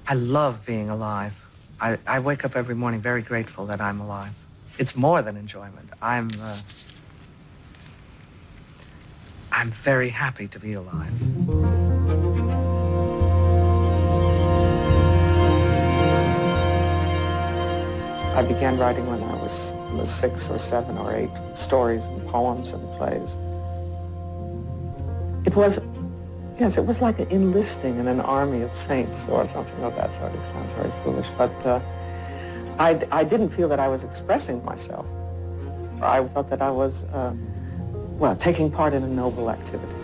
I love being alive. I wake up every morning very grateful that I'm alive. It's more than enjoyment. I'm very happy to be alive. I began writing when I was 6 or 7 or 8, stories and poems and plays. It was like an enlisting in an army of saints or something of that sort. It sounds very foolish, but I didn't feel that I was expressing myself. I felt that I was, taking part in a noble activity.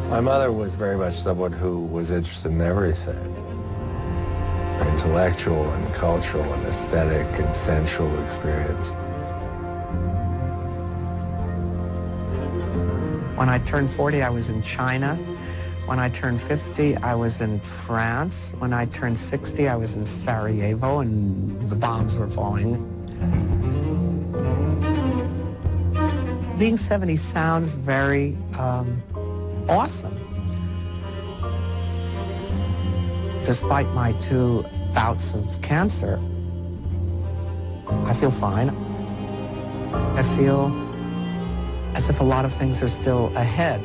My mother was very much someone who was interested in everything. Intellectual and cultural and aesthetic and sensual experience. When I turned 40, I was in China. When I turned 50, I was in France. When I turned 60, I was in Sarajevo, and the bombs were falling. Being 70 sounds very awesome. Despite my 2 bouts of cancer, I feel fine. I feel as if a lot of things are still ahead.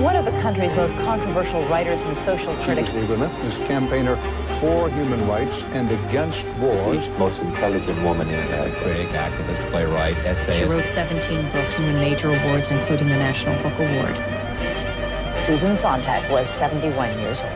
One of the country's most controversial writers and social critics. She was a relentless campaigner for human rights and against wars. Most intelligent woman in America. Critic, activist, playwright, essayist. She wrote 17 books and won major awards, including the National Book Award. Susan Sontag was 71 years old.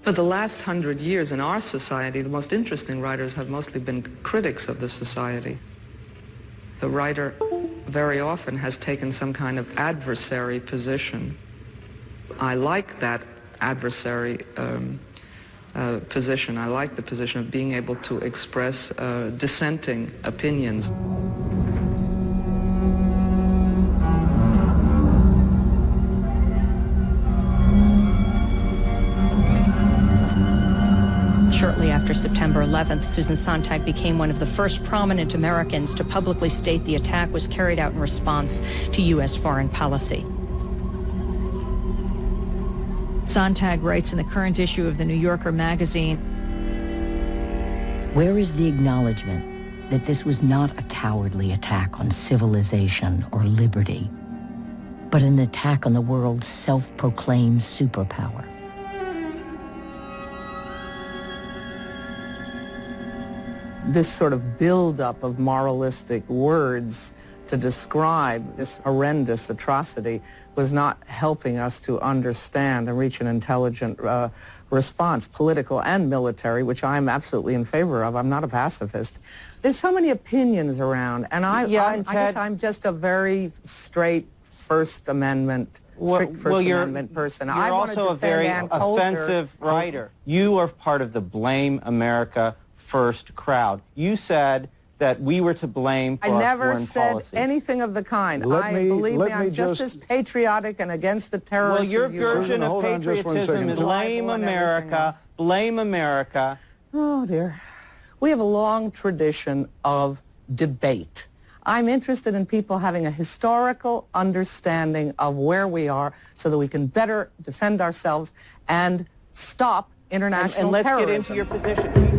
For the last 100 years in our society, the most interesting writers have mostly been critics of the society. The writer very often has taken some kind of adversary position. I like that adversary position. I like the position of being able to express dissenting opinions. Shortly after September 11th, Susan Sontag became one of the first prominent Americans to publicly state the attack was carried out in response to U.S. foreign policy. Sontag writes in the current issue of the New Yorker magazine, "Where is the acknowledgement that this was not a cowardly attack on civilization or liberty, but an attack on the world's self-proclaimed superpower?" This sort of build-up of moralistic words to describe this horrendous atrocity was not helping us to understand and reach an intelligent response, political and military, which I'm absolutely in favor of. I'm not a pacifist. There's so many opinions around, and I guess I'm just a very straight First Amendment, strict First Amendment person. You're I also a very offensive writer. You are part of the Blame America First crowd. You said that we were to blame for our foreign policy. I never said anything of the kind. Believe me, I'm just as patriotic and against the terrorists. Well, your version of patriotism is blame America, blame America. Oh, dear. We have a long tradition of debate. I'm interested in people having a historical understanding of where we are so that we can better defend ourselves and stop international terrorism. And let's get into your position.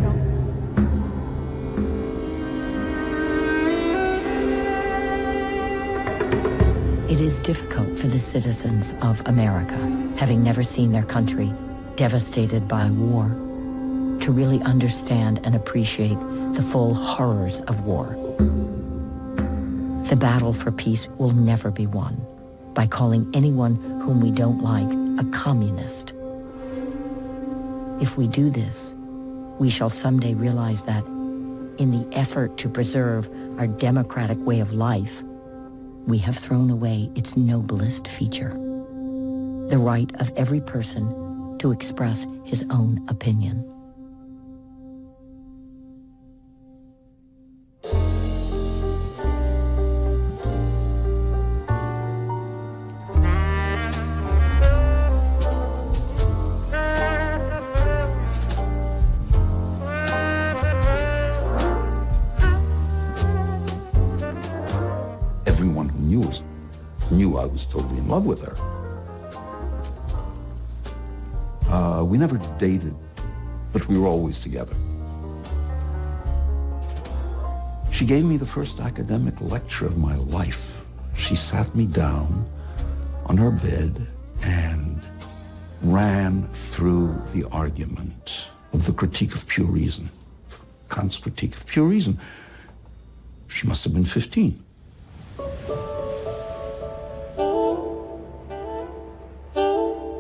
It is difficult for the citizens of America, having never seen their country devastated by war, to really understand and appreciate the full horrors of war. The battle for peace will never be won by calling anyone whom we don't like a communist. If we do this, we shall someday realize that in the effort to preserve our democratic way of life, we have thrown away its noblest feature, the right of every person to express his own opinion. Everyone who knew I was totally in love with her. We never dated, but we were always together. She gave me the first academic lecture of my life. She sat me down on her bed and ran through the argument of the critique of pure reason, Kant's critique of pure reason. She must have been 15.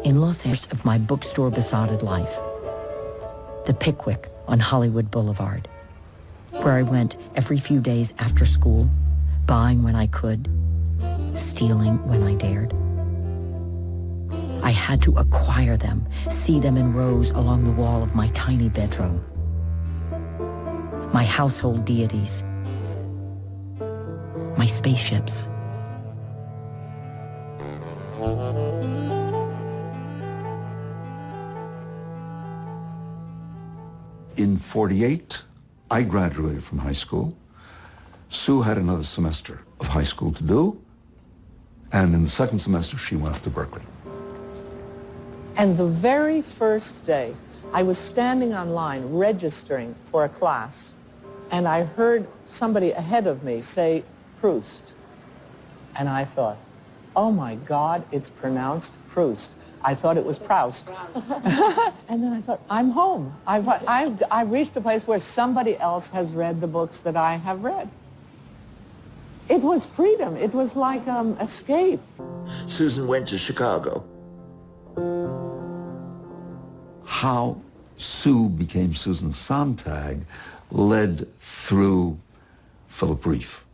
In Los Angeles of my bookstore-besotted life, the Pickwick on Hollywood Boulevard, where I went every few days after school, buying when I could, stealing when I dared. I had to acquire them, see them in rows along the wall of my tiny bedroom. My household deities, my spaceships. In 48, I graduated from high school. Sue had another semester of high school to do, and in the second semester, she went up to Berkeley. And the very first day, I was standing online registering for a class, and I heard somebody ahead of me say Proust. And I thought, oh my God, it's pronounced Proust. I thought it was Proust. And then I thought, I'm home. I've reached a place where somebody else has read the books that I have read. It was freedom. It was like escape. Susan went to Chicago. How Sue became Susan Sontag led through Philip Reif.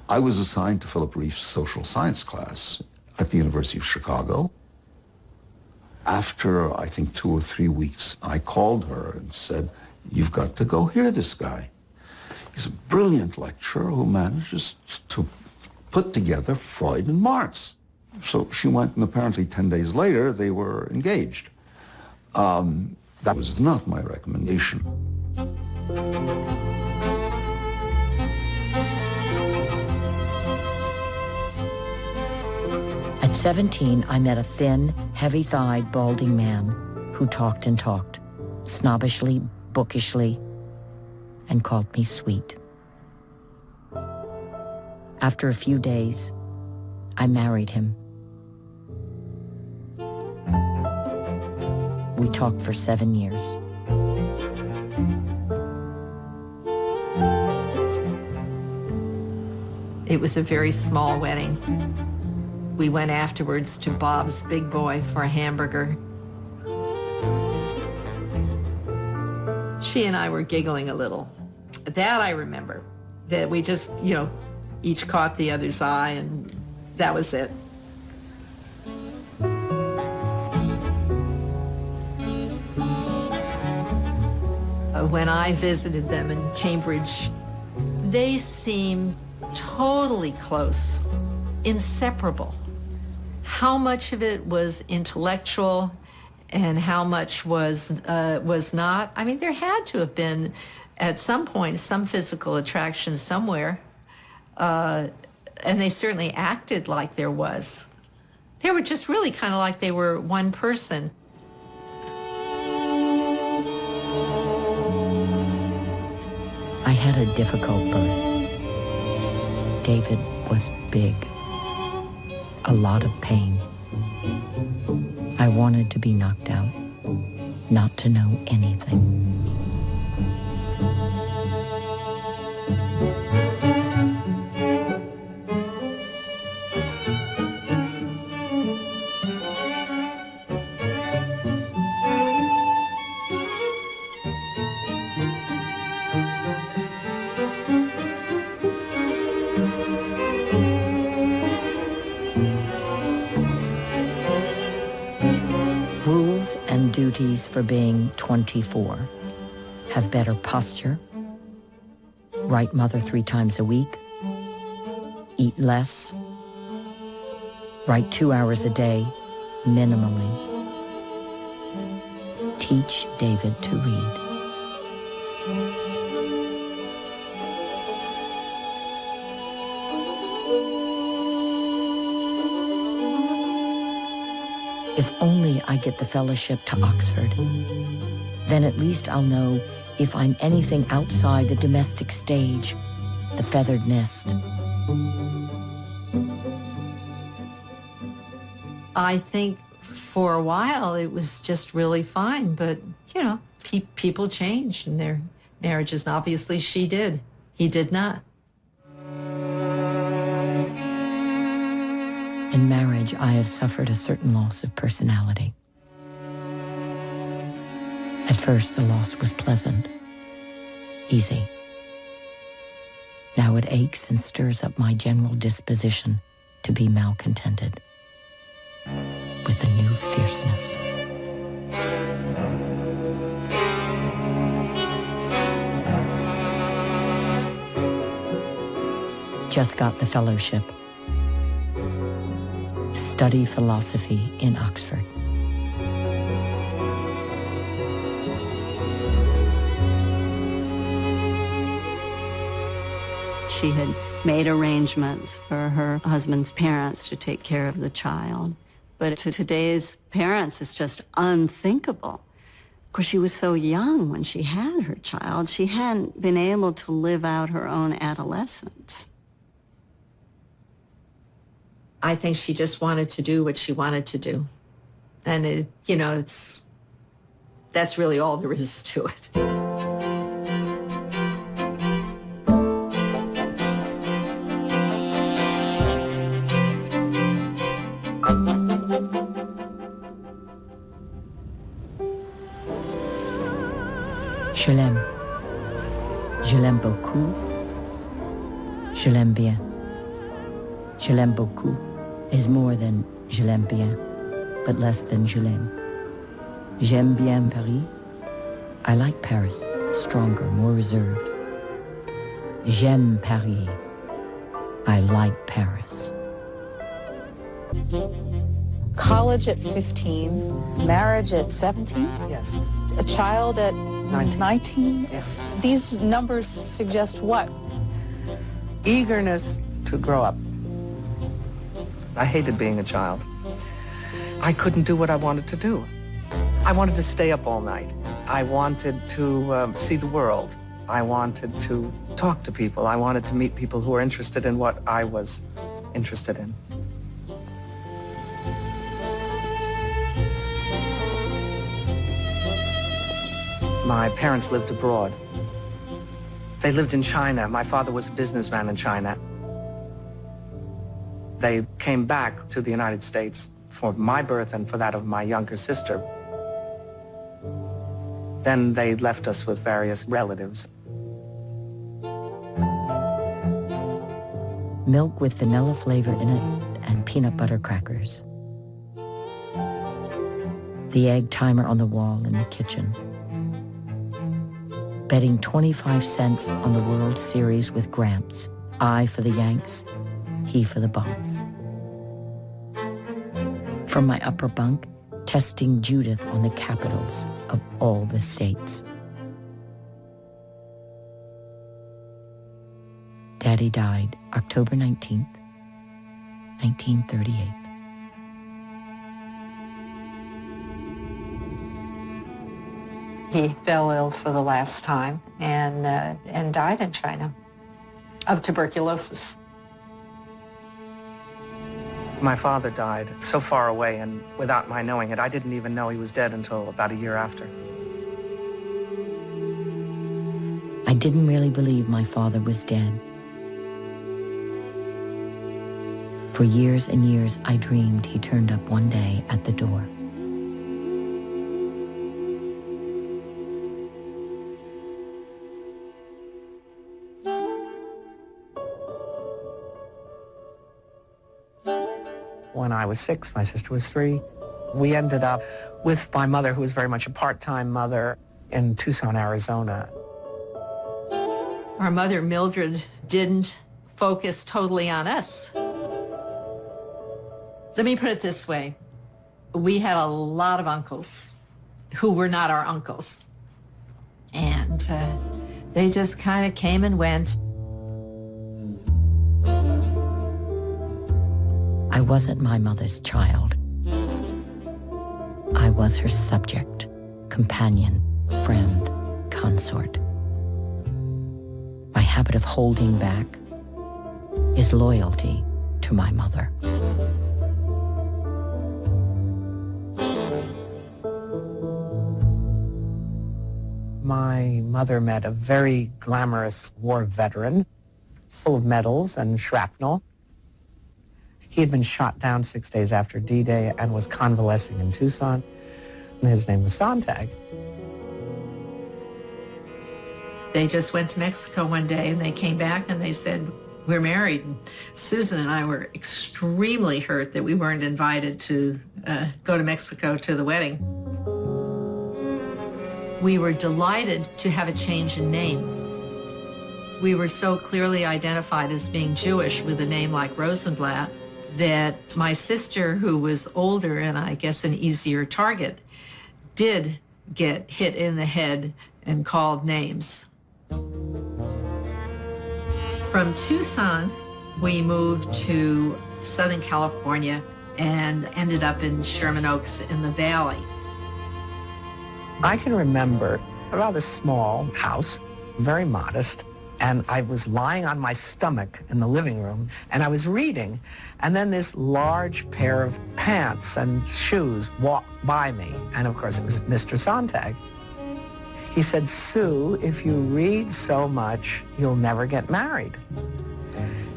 I was assigned to Philip Reif's social science class at the University of Chicago. After, I think, 2 or 3 weeks, I called her and said, you've got to go hear this guy. He's a brilliant lecturer who manages to put together Freud and Marx. So she went, and apparently 10 days later, they were engaged. That was not my recommendation. At 17, I met a thin, heavy-thighed, balding man who talked and talked, snobbishly, bookishly, and called me sweet. After a few days, I married him. We talked for 7 years. It was a very small wedding. We went afterwards to Bob's Big Boy for a hamburger. She and I were giggling a little. That I remember, that we just, each caught the other's eye, and that was it. When I visited them in Cambridge, they seemed totally close, inseparable. How much of it was intellectual and how much was not? I mean, there had to have been, at some point, some physical attraction somewhere, and they certainly acted like there was. They were just really kind of like they were one person. I had a difficult birth. David was big. A lot of pain. I wanted to be knocked out, not to know anything. advice for being 24. Have better posture. Write mother 3 times a week. Eat less. Write 2 hours a day, minimally. Teach David to read. If only I get the fellowship to Oxford, then at least I'll know if I'm anything outside the domestic stage, the feathered nest. I think for a while it was just really fine, but, you know, people change in their marriages, and obviously she did. He did not. In marriage, I have suffered a certain loss of personality. At first, the loss was pleasant, easy. Now it aches and stirs up my general disposition to be malcontented with a new fierceness. Just got the fellowship. Study philosophy in Oxford. She had made arrangements for her husband's parents to take care of the child. But to today's parents, it's just unthinkable. Of course, she was so young when she had her child. She hadn't been able to live out her own adolescence. I think she just wanted to do what she wanted to do. And, that's really all there is to it. Je l'aime. Je l'aime beaucoup. Je l'aime bien. Je l'aime beaucoup is more than je l'aime bien, but less than je l'aime. J'aime bien Paris. I like Paris, stronger, more reserved. J'aime Paris. I like Paris. College at 15, marriage at 17? Yes. A child at 19? Yeah. These numbers suggest what? Eagerness to grow up. I hated being a child. I couldn't do what I wanted to do. I wanted to stay up all night. I wanted to see the world. I wanted to talk to people. I wanted to meet people who were interested in what I was interested in. My parents lived abroad. They lived in China. My father was a businessman in China. They came back to the United States for my birth and for that of my younger sister. Then they left us with various relatives. Milk with vanilla flavor in it and peanut butter crackers. The egg timer on the wall in the kitchen. Betting 25 cents on the World Series with Gramps. I for the Yanks, he for the Bonds. From my upper bunk, testing Judith on the capitals of all the states. Daddy died October 19th, 1938. He fell ill for the last time and died in China of tuberculosis. My father died so far away, and without my knowing it, I didn't even know he was dead until about a year after. I didn't really believe my father was dead. For years and years, I dreamed he turned up one day at the door. When I was 6, my sister was 3. We ended up with my mother, who was very much a part-time mother in Tucson, Arizona. Our mother, Mildred, didn't focus totally on us. Let me put it this way. We had a lot of uncles who were not our uncles. And they just kind of came and went. I wasn't my mother's child. I was her subject, companion, friend, consort. My habit of holding back is loyalty to my mother. My mother met a very glamorous war veteran, full of medals and shrapnel. He had been shot down 6 days after D-Day and was convalescing in Tucson, and his name was Sontag. They just went to Mexico one day, and they came back and they said, we're married. And Susan and I were extremely hurt that we weren't invited to go to Mexico to the wedding. We were delighted to have a change in name. We were so clearly identified as being Jewish with a name like Rosenblatt that my sister, who was older and I guess an easier target, did get hit in the head and called names. From Tucson, we moved to Southern California and ended up in Sherman Oaks in the Valley. I can remember a rather small house, very modest, and I was lying on my stomach in the living room, and I was reading, and then this large pair of pants and shoes walked by me, and of course it was Mr. Sontag. He said, Sue, if you read so much, you'll never get married.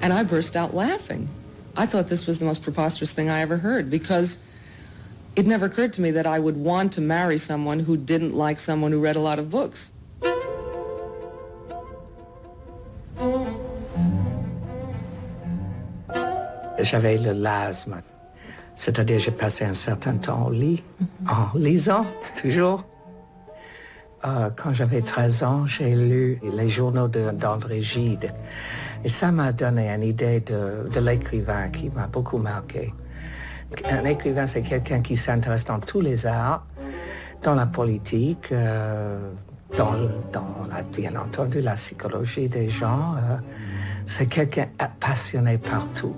And I burst out laughing. I thought this was the most preposterous thing I ever heard, because it never occurred to me that I would want to marry someone who didn't like someone who read a lot of books. J'avais le l'asthme, c'est-à-dire j'ai passé un certain temps au lit, en lisant, toujours. Quand j'avais 13 ans, j'ai lu les journaux d'André Gide, et ça m'a donné une idée de l'écrivain qui m'a beaucoup marqué. Un écrivain, c'est quelqu'un qui s'intéresse dans tous les arts, dans la politique, bien entendu, la psychologie des gens. C'est quelqu'un passionné partout.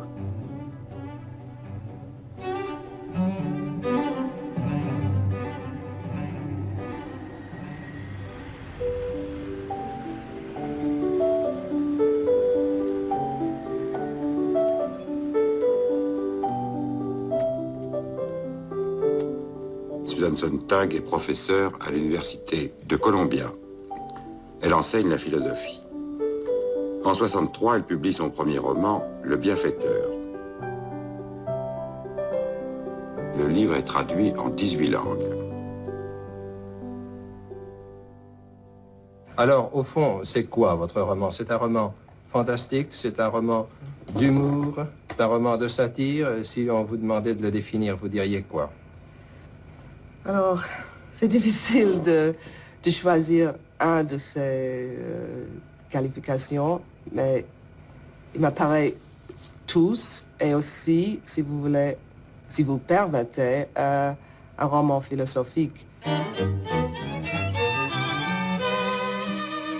Sontag est professeure à l'université de Columbia. Elle enseigne la philosophie. En 1963, elle publie son premier roman, Le Bienfaiteur. Le livre est traduit en 18 langues. Alors, au fond, c'est quoi votre roman? C'est un roman fantastique, c'est un roman d'humour, c'est un roman de satire. Si on vous demandait de le définir, vous diriez quoi? Alors, c'est difficile de choisir un de ces qualifications, mais il m'apparaît tous, et aussi, si vous voulez, si vous permettez, un roman philosophique.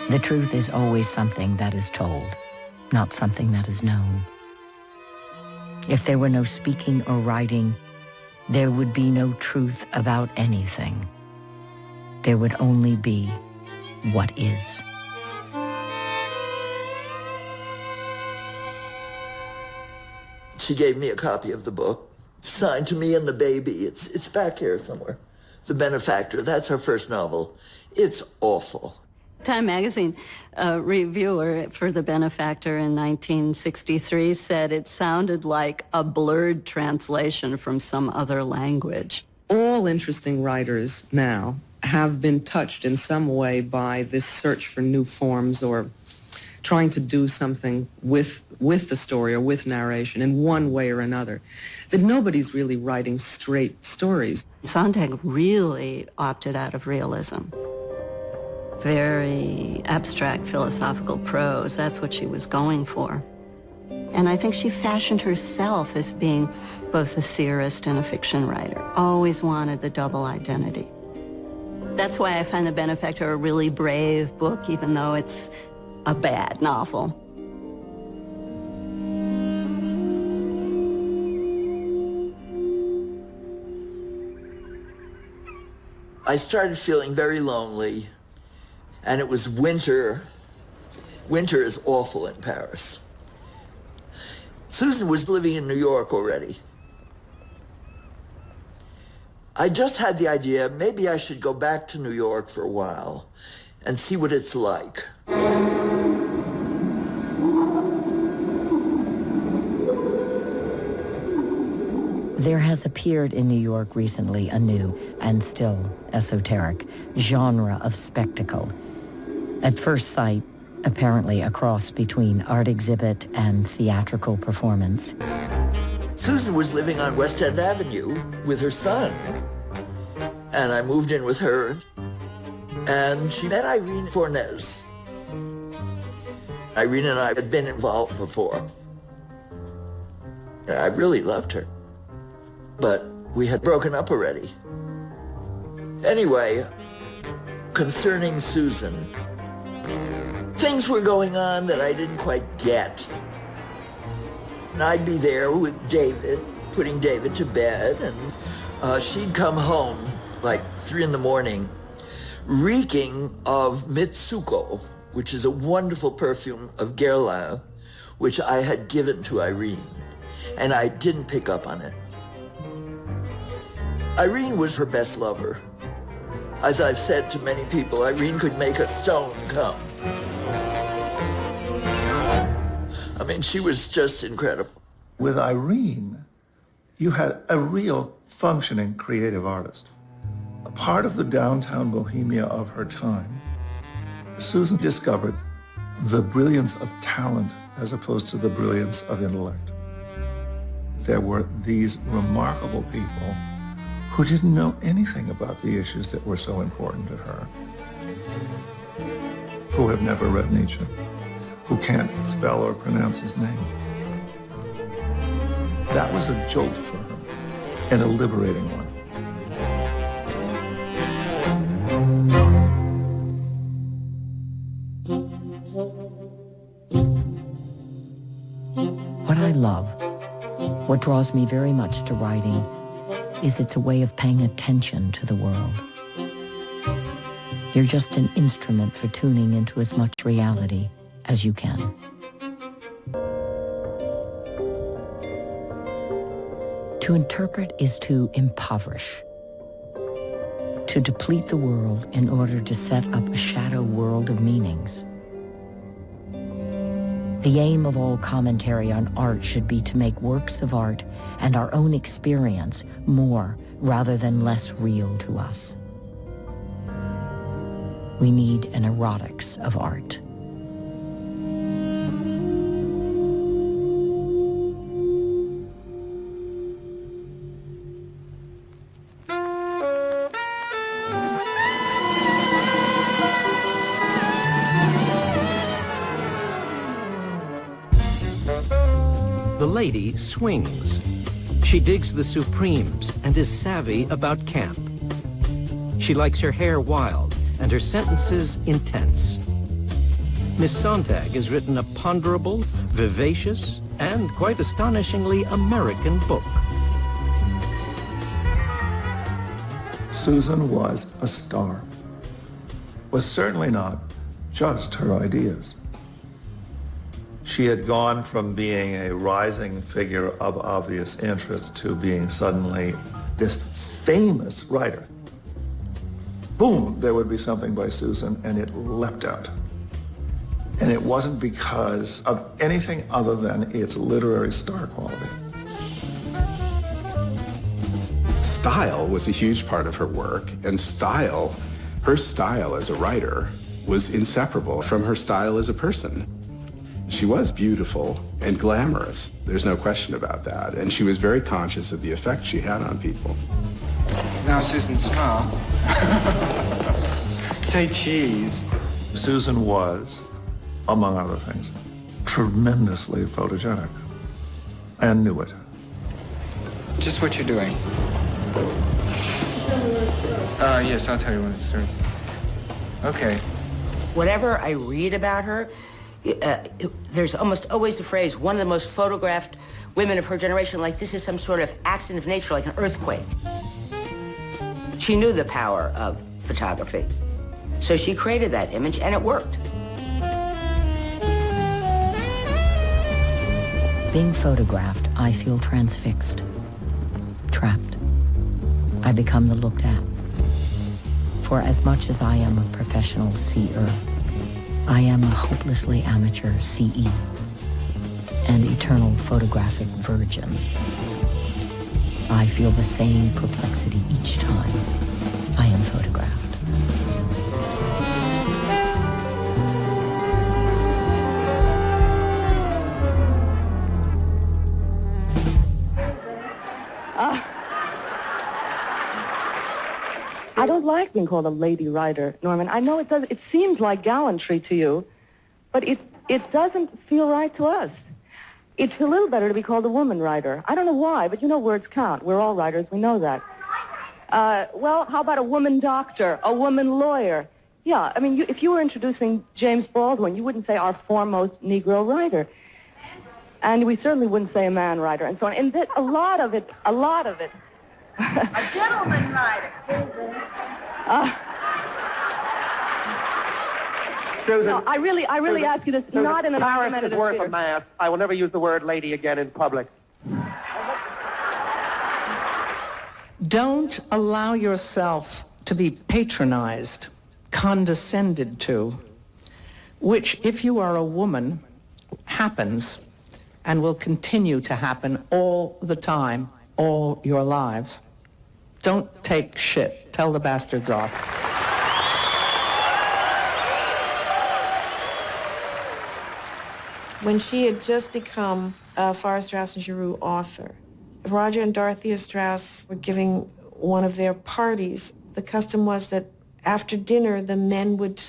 The truth is always something that is told, not something that is known. If there were no speaking or writing, there would be no truth about anything. There would only be what is. She gave me a copy of the book, signed to me and the baby. It's back here somewhere. The Benefactor, that's her first novel. It's awful. Time magazine reviewer for The Benefactor in 1963 said it sounded like a blurred translation from some other language. All interesting writers now have been touched in some way by this search for new forms or trying to do something with with the story or with narration in one way or another, that nobody's really writing straight stories. Sontag really opted out of realism. Very abstract philosophical prose, that's what she was going for. And I think she fashioned herself as being both a theorist and a fiction writer, always wanted the double identity. That's why I find The Benefactor a really brave book, even though it's a bad novel. I started feeling very lonely, and it was winter. Winter is awful in Paris. Susan was living in New York already. I just had the idea, maybe I should go back to New York for a while and see what it's like. There has appeared in New York recently a new, and still esoteric, genre of spectacle. At first sight, apparently a cross between art exhibit and theatrical performance. Susan was living on West End Avenue with her son, and I moved in with her, and she met Irene Fornes. Irene and I had been involved before. I really loved her, but we had broken up already. Anyway, concerning Susan, things were going on that I didn't quite get. And I'd be there with David, putting David to bed, and she'd come home like 3 in the morning, reeking of Mitsuko, which is a wonderful perfume of Guerlain, which I had given to Irene, and I didn't pick up on it. Irene was her best lover. As I've said to many people, Irene could make a stone come. I mean, she was just incredible. With Irene, you had a real functioning creative artist. A part of the downtown bohemia of her time, Susan discovered the brilliance of talent as opposed to the brilliance of intellect. There were these remarkable people who didn't know anything about the issues that were so important to her, who have never read Nietzsche, who can't spell or pronounce his name. That was a jolt for her, and a liberating one. What I love, what draws me very much to writing, is it's a way of paying attention to the world. You're just an instrument for tuning into as much reality as you can. To interpret is to impoverish, to deplete the world in order to set up a shadow world of meanings. The aim of all commentary on art should be to make works of art and our own experience more rather than less real to us. We need an erotics of art. The lady swings. She digs the supremes and is savvy about camp. She likes her hair wild and her sentences intense. Miss Sontag has written a ponderable, vivacious, and quite astonishingly American book. Susan was a star. Was certainly not just her ideas. She had gone from being a rising figure of obvious interest to being suddenly this famous writer. Boom, there would be something by Susan, and it leapt out. And it wasn't because of anything other than its literary star quality. Style was a huge part of her work, and her style as a writer was inseparable from her style as a person. She was beautiful and glamorous. There's no question about that. And she was very conscious of the effect she had on people. Now Susan's car. Say cheese. Susan was, among other things, tremendously photogenic and knew it. Just what you're doing. Yes, I'll tell you when it starts. Okay. Whatever I read about her, there's almost always the phrase, one of the most photographed women of her generation, like this is some sort of accident of nature, like an earthquake. She knew the power of photography. So she created that image, and it worked. Being photographed, I feel transfixed, trapped. I become the looked at. For as much as I am a professional seer, I am a hopelessly amateur CE, an eternal photographic virgin. I feel the same perplexity each time I am photographed. I don't like being called a lady writer, Norman. I know it seems like gallantry to you, but it doesn't feel right to us. It's a little better to be called a woman writer. I don't know why, but you know words count. We're all writers, we know that. Well, how about a woman doctor, a woman lawyer? Yeah, I mean, if you were introducing James Baldwin, you wouldn't say our foremost Negro writer. And we certainly wouldn't say a man writer, and so on. And a lot of it. A gentleman writer. Susan, no, I really ask you this, Susan, not in an argumentative Paris is worth sphere. a mass. I will never use the word lady again in public. Don't allow yourself to be patronized, condescended to, which, if you are a woman, happens and will continue to happen all the time, all your lives. Don't take shit. Tell the bastards off. When she had just become a Forrest Strauss and Giroux author, Roger and Dorothea Strauss were giving one of their parties. The custom was that after dinner, the men would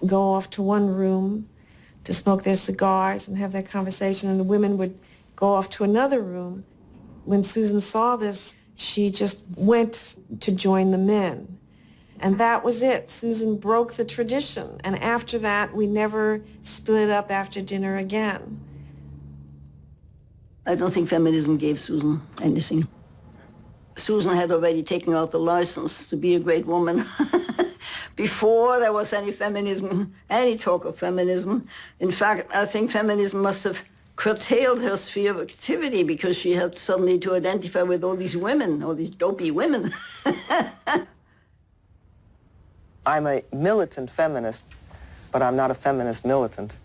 go off to one room to smoke their cigars and have their conversation, and the women would go off to another room. When Susan saw this, she just went to join the men. And that was it. Susan broke the tradition. And after that, we never split up after dinner again. I don't think feminism gave Susan anything. Susan had already taken out the license to be a great woman. Before there was any feminism, any talk of feminism. In fact, I think feminism must have curtailed her sphere of activity because she had suddenly to identify with all these women, all these dopey women. I'm a militant feminist, but I'm not a feminist militant.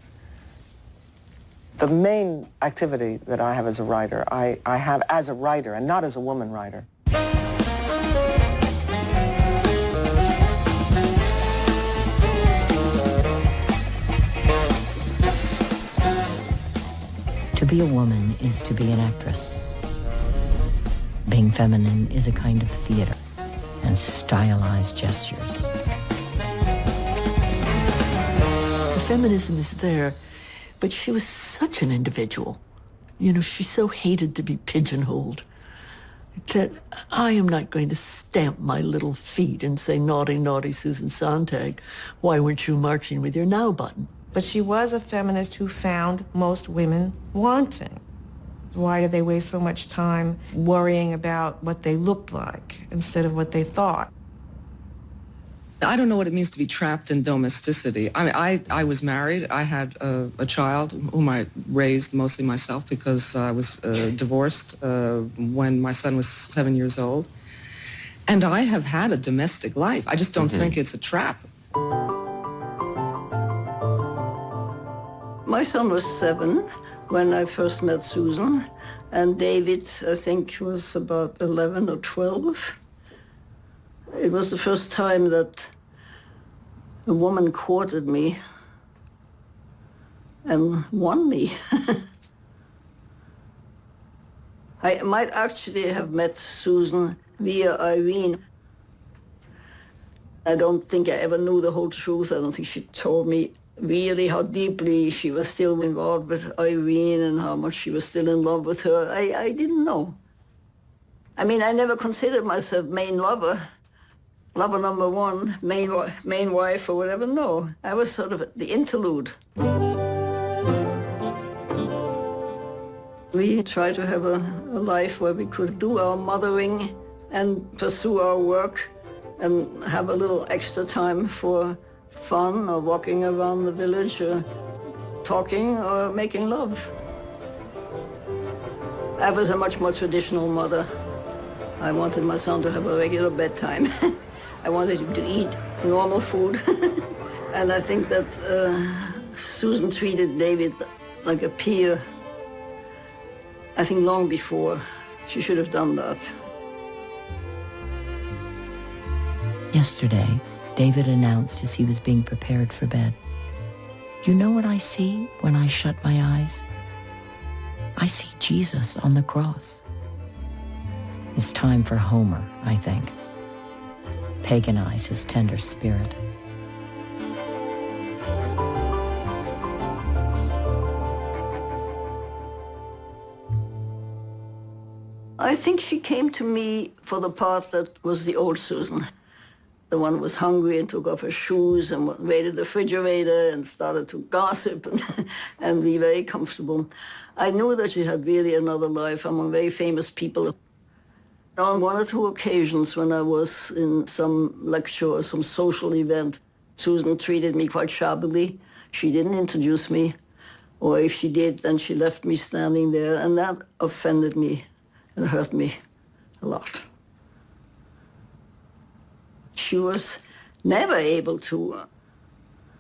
The main activity that I have as a writer, I have as a writer and not as a woman writer. To be a woman is to be an actress. Being feminine is a kind of theater and stylized gestures. The feminism is there, but she was such an individual. You know, she so hated to be pigeonholed that I am not going to stamp my little feet and say, naughty, naughty Susan Sontag, why weren't you marching with your now button? But she was a feminist who found most women wanting. Why do they waste so much time worrying about what they looked like instead of what they thought? I don't know what it means to be trapped in domesticity. I was married. I had a child whom I raised mostly myself because I was divorced when my son was 7 years old. And I have had a domestic life. I just don't think it's a trap. My son was 7 when I first met Susan, and David, I think, was about 11 or 12. It was the first time that a woman courted me. and won me. I might actually have met Susan via Irene. I don't think I ever knew the whole truth. I don't think she told me really how deeply she was still involved with Irene and how much she was still in love with her. I didn't know. I mean, I never considered myself main lover number one, main wife or whatever. No, I was sort of the interlude. We tried to have a life where we could do our mothering and pursue our work and have a little extra time for fun or walking around the village or talking or making love. I was a much more traditional mother. I wanted my son to have a regular bedtime. I wanted him to eat normal food. And I think that Susan treated David like a peer. I think long before she should have done that. Yesterday, David announced as he was being prepared for bed, "You know what I see when I shut my eyes? I see Jesus on the cross." It's time for Homer, I think. Paganize his tender spirit. I think she came to me for the part that was the old Susan. The one who was hungry and took off her shoes and raided the refrigerator and started to gossip and be very comfortable. I knew that she had really another life among very famous people. On one or two occasions when I was in some lecture or some social event, Susan treated me quite shabbily. She didn't introduce me, or if she did, then she left me standing there, and that offended me and hurt me a lot. She was never able to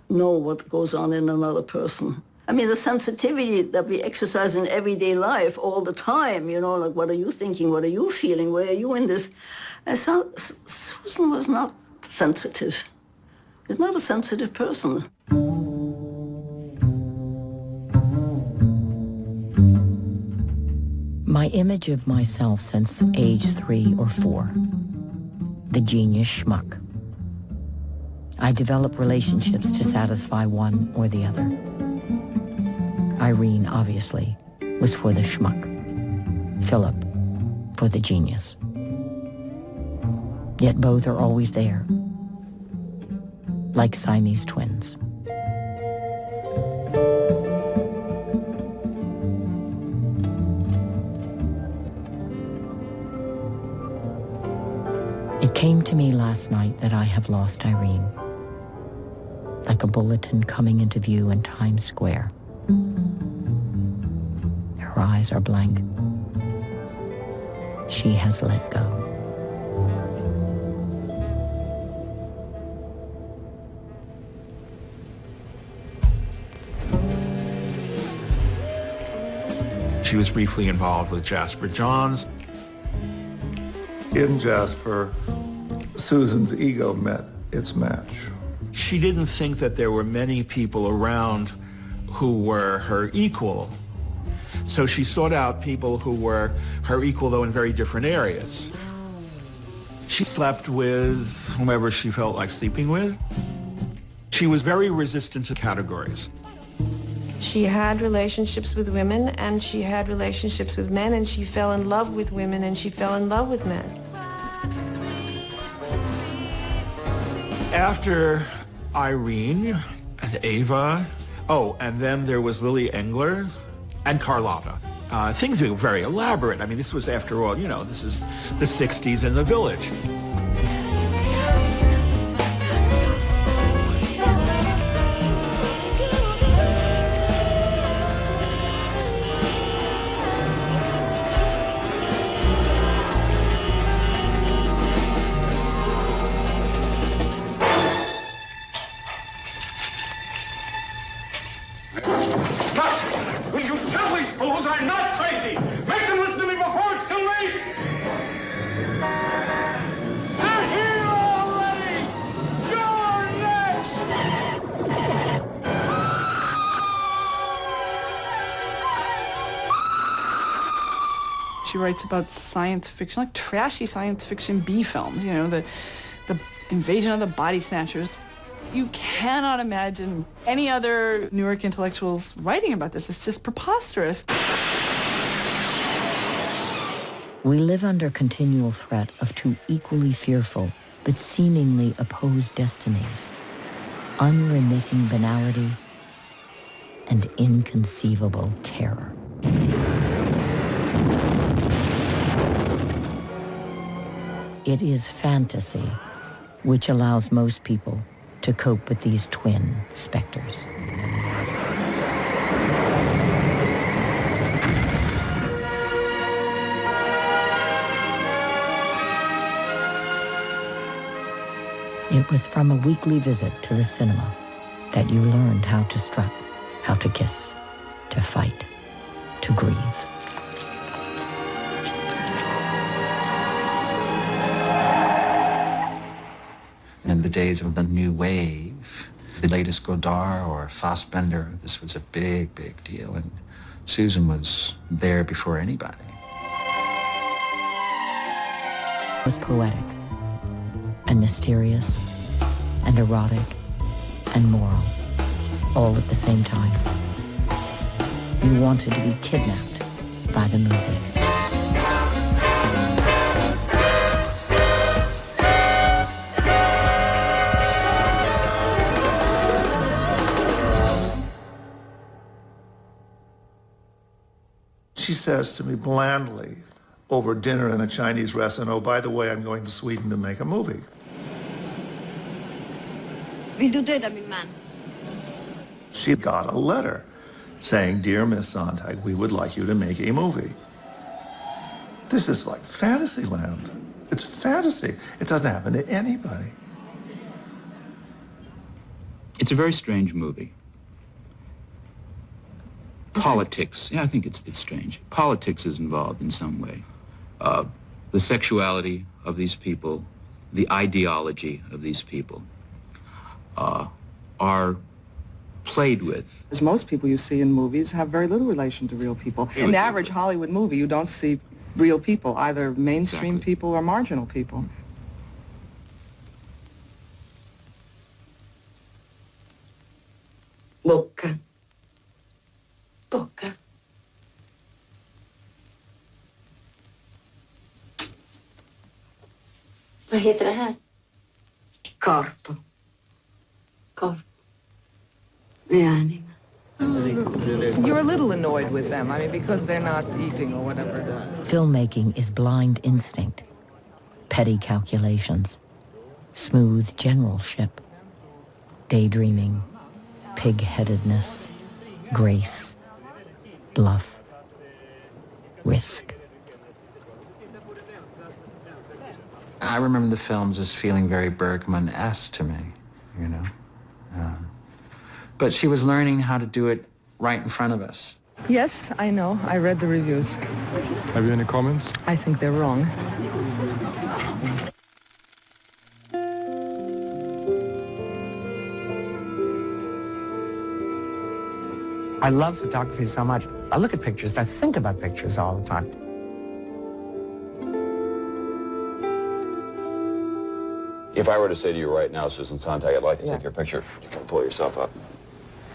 know what goes on in another person. I mean, the sensitivity that we exercise in everyday life all the time, you know, like, what are you thinking? What are you feeling? Where are you in this? I saw Susan was not sensitive. She's not a sensitive person. My image of myself since age 3 or 4. The genius schmuck. I develop relationships to satisfy one or the other. Irene, obviously, was for the schmuck. Philip, for the genius. Yet both are always there, like Siamese twins. It came to me last night that I have lost Irene, like a bulletin coming into view in Times Square. Her eyes are blank. She has let go. She was briefly involved with Jasper Johns. In Jasper, Susan's ego met its match. She didn't think that there were many people around who were her equal. So she sought out people who were her equal, though in very different areas. She slept with whomever she felt like sleeping with. She was very resistant to categories. She had relationships with women and she had relationships with men, and she fell in love with women and she fell in love with men. After Irene and Ava, and then there was Lily Engler and Carlotta. Things were very elaborate. I mean, this was, after all, you know, this is the 60s in the village. She writes about science fiction, like trashy science fiction B films, you know, the invasion of the body snatchers. You cannot imagine any other Newark intellectuals writing about this. It's just preposterous. We live under continual threat of two equally fearful but seemingly opposed destinies, unremitting banality and inconceivable terror. It is fantasy which allows most people to cope with these twin specters. It was from a weekly visit to the cinema that you learned how to strut, how to kiss, to fight, to grieve. In the days of the new wave, the latest Godard or Fassbender, this was a big, big deal. And Susan was there before anybody. It was poetic and mysterious and erotic and moral, all at the same time. You wanted to be kidnapped by the movie. She says to me blandly over dinner in a Chinese restaurant, oh, by the way, I'm going to Sweden to make a movie. Vill du döda min man? She got a letter saying, Dear Miss Sontag, we would like you to make a movie. This is like fantasy land. It's fantasy. It doesn't happen to anybody. It's a very strange movie. Politics, yeah, I think it's strange. Politics is involved in some way. The sexuality of these people, the ideology of these people are played with. As most people you see in movies have very little relation to real people. In the average Hollywood movie, you don't see real people, either mainstream people or marginal people. Bocca. Bocca. Vad heter det här? Corpo. Corpo. The anima. You're a little annoyed with them, I mean, because they're not eating or whatever it is. Filmmaking is blind instinct, petty calculations, smooth generalship, daydreaming, pig-headedness, grace, bluff, risk. I remember the films as feeling very Bergman-esque to me, you know. But she was learning how to do it right in front of us. Yes, I know. I read the reviews. Have you any comments? I think they're wrong. I love photography so much. I look at pictures, I think about pictures all the time. If I were to say to you right now, Susan Sontag, I'd like to take your picture, you can pull yourself up,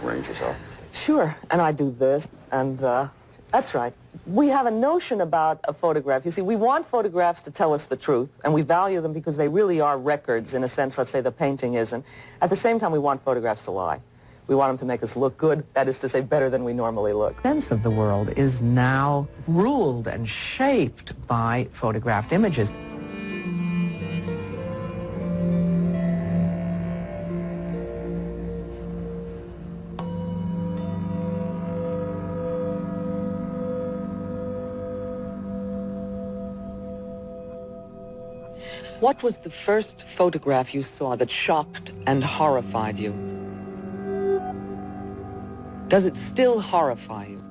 arrange yourself. Sure, and I do this, and that's right. We have a notion about a photograph. You see, we want photographs to tell us the truth, and we value them because they really are records, in a sense, let's say the painting isn't. At the same time, we want photographs to lie. We want them to make us look good, that is to say, better than we normally look. The sense of the world is now ruled and shaped by photographed images. What was the first photograph you saw that shocked and horrified you? Does it still horrify you?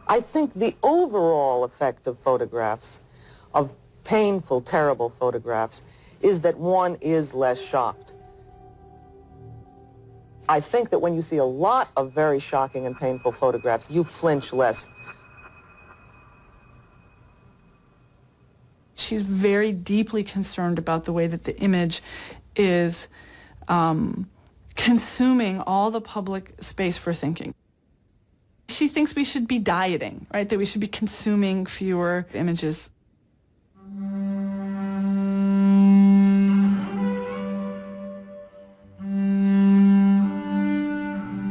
I think the overall effect of photographs, of painful, terrible photographs, is that one is less shocked. I think that when you see a lot of very shocking and painful photographs, you flinch less. She's very deeply concerned about the way that the image is consuming all the public space for thinking. She thinks we should be dieting, right? That we should be consuming fewer images.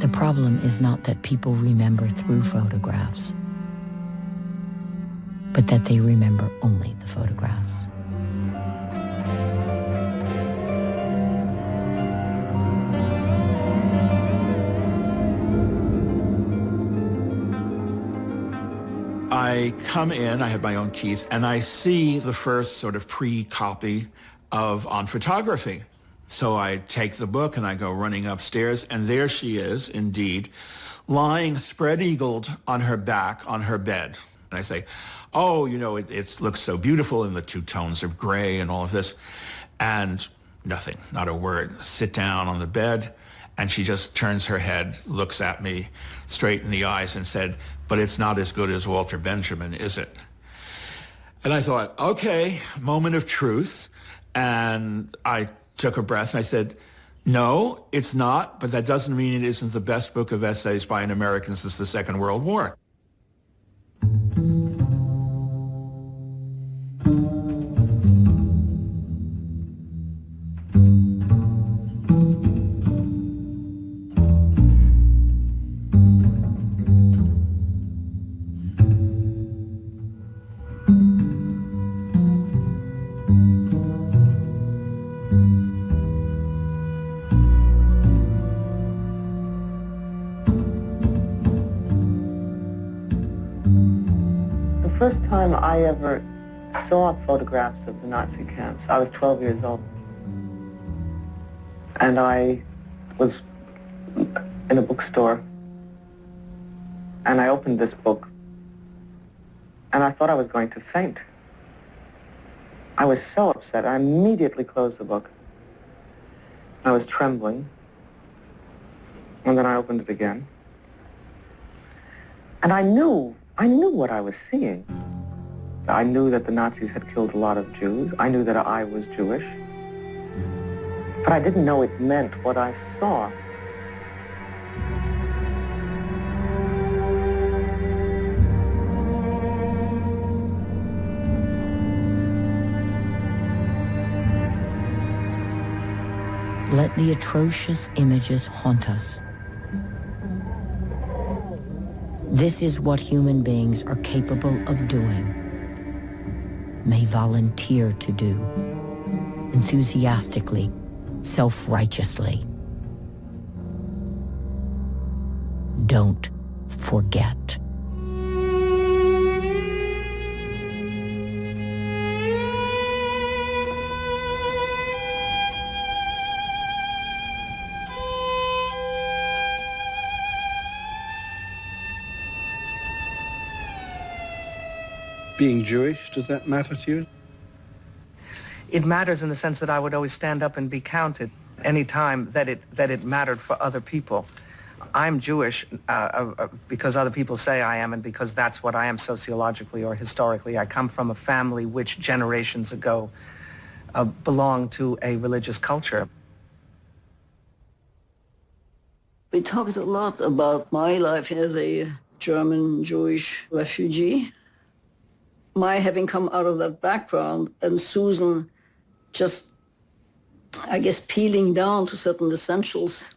The problem is not that people remember through photographs, but that they remember only the photographs. I come in, I have my own keys, and I see the first sort of pre-copy of On Photography. So I take the book and I go running upstairs, and there she is, indeed, lying spread-eagled on her back on her bed. And I say, oh, you know, it looks so beautiful in the two tones of gray and all of this. And nothing, not a word. Sit down on the bed, and she just turns her head, looks at me straight in the eyes and said, but it's not as good as Walter Benjamin, is it? And I thought, okay, moment of truth. And I took a breath and I said, no, it's not, but that doesn't mean it isn't the best book of essays by an American since the Second World War. The first time I ever saw photographs of the Nazi camps, I was 12 years old. And I was in a bookstore, and I opened this book, and I thought I was going to faint. I was so upset. I immediately closed the book. I was trembling, and then I opened it again. And I knew what I was seeing. I knew that the Nazis had killed a lot of Jews. I knew that I was Jewish. But I didn't know it meant what I saw. Let the atrocious images haunt us. This is what human beings are capable of doing, may volunteer to do, enthusiastically, self-righteously. Don't forget. Being Jewish, does that matter to you? It matters in the sense that I would always stand up and be counted any time that it mattered for other people. I'm Jewish because other people say I am, and because that's what I am sociologically or historically. I come from a family which generations ago belonged to a religious culture. We talked a lot about my life as a German Jewish refugee. My having come out of that background, and Susan just, I guess, peeling down to certain essentials.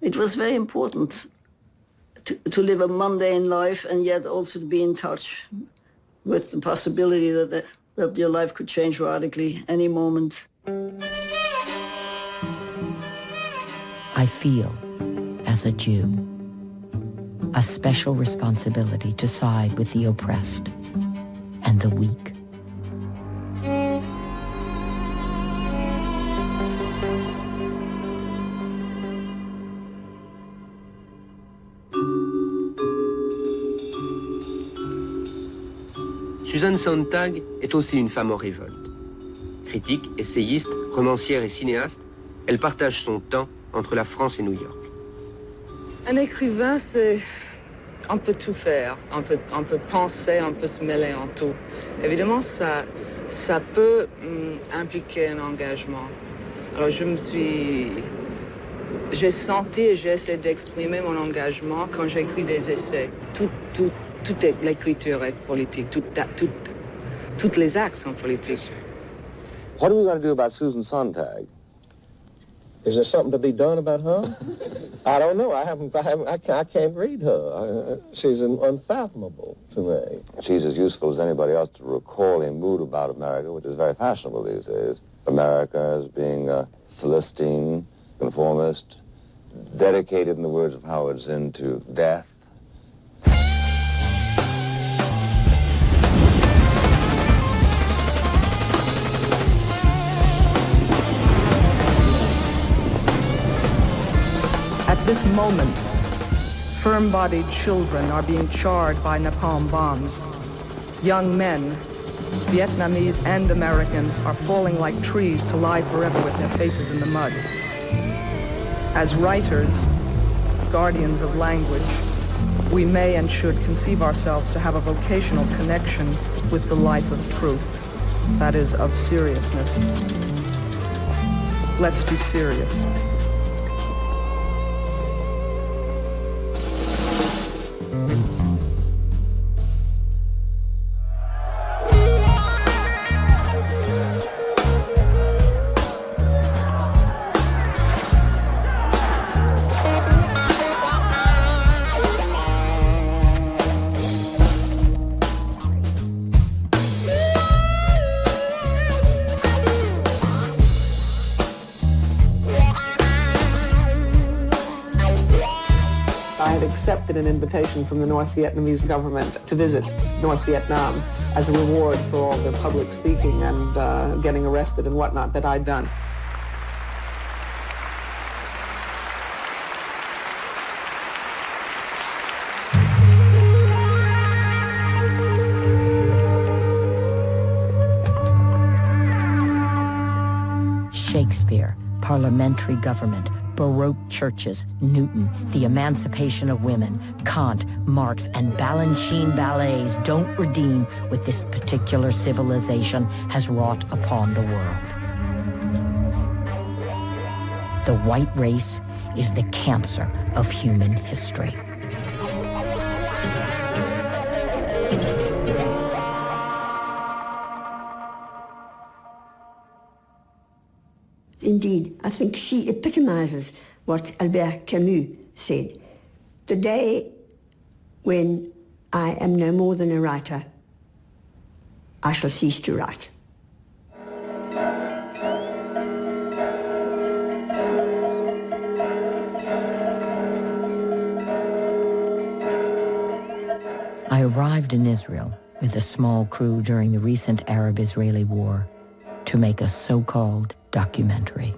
It was very important to live a mundane life and yet also to be in touch with the possibility that your life could change radically any moment. I feel, as a Jew, a special responsibility to side with the oppressed and the weak. Susan Sontag est aussi une femme en révolte. Critique, essayiste, romancière et cinéaste, elle partage son temps entre la France et New York. Un écrivain, c'est... On peut tout faire, on peut penser, on peut se mêler en tout. Évidemment, ça peut impliquer un engagement. Alors j'ai senti et j'ai essayé d'exprimer mon engagement quand j'écris des essais. Toute l'écriture est politique, toutes les actes sont politiques. What are we going to do about Susan Sontag? Is there something to be done about her? I don't know. I can't read her. She's unfathomable to me. She's as useful as anybody else to recall a mood about America, which is very fashionable these days. America as being a Philistine, conformist, dedicated, in the words of Howard Zinn, to death. At this moment, firm-bodied children are being charred by napalm bombs. Young men, Vietnamese and American, are falling like trees to lie forever with their faces in the mud. As writers, guardians of language, we may and should conceive ourselves to have a vocational connection with the life of truth, that is, of seriousness. Let's be serious. Accepted an invitation from the North Vietnamese government to visit North Vietnam as a reward for all the public speaking and getting arrested and whatnot that I'd done. Shakespeare, parliamentary government, Baroque churches, Newton, the emancipation of women, Kant, Marx, and Balanchine ballets don't redeem what this particular civilization has wrought upon the world. The white race is the cancer of human history. Indeed, I think she epitomizes what Albert Camus said. The day when I am no more than a writer, I shall cease to write. I arrived in Israel with a small crew during the recent Arab-Israeli war to make a so-called documentary.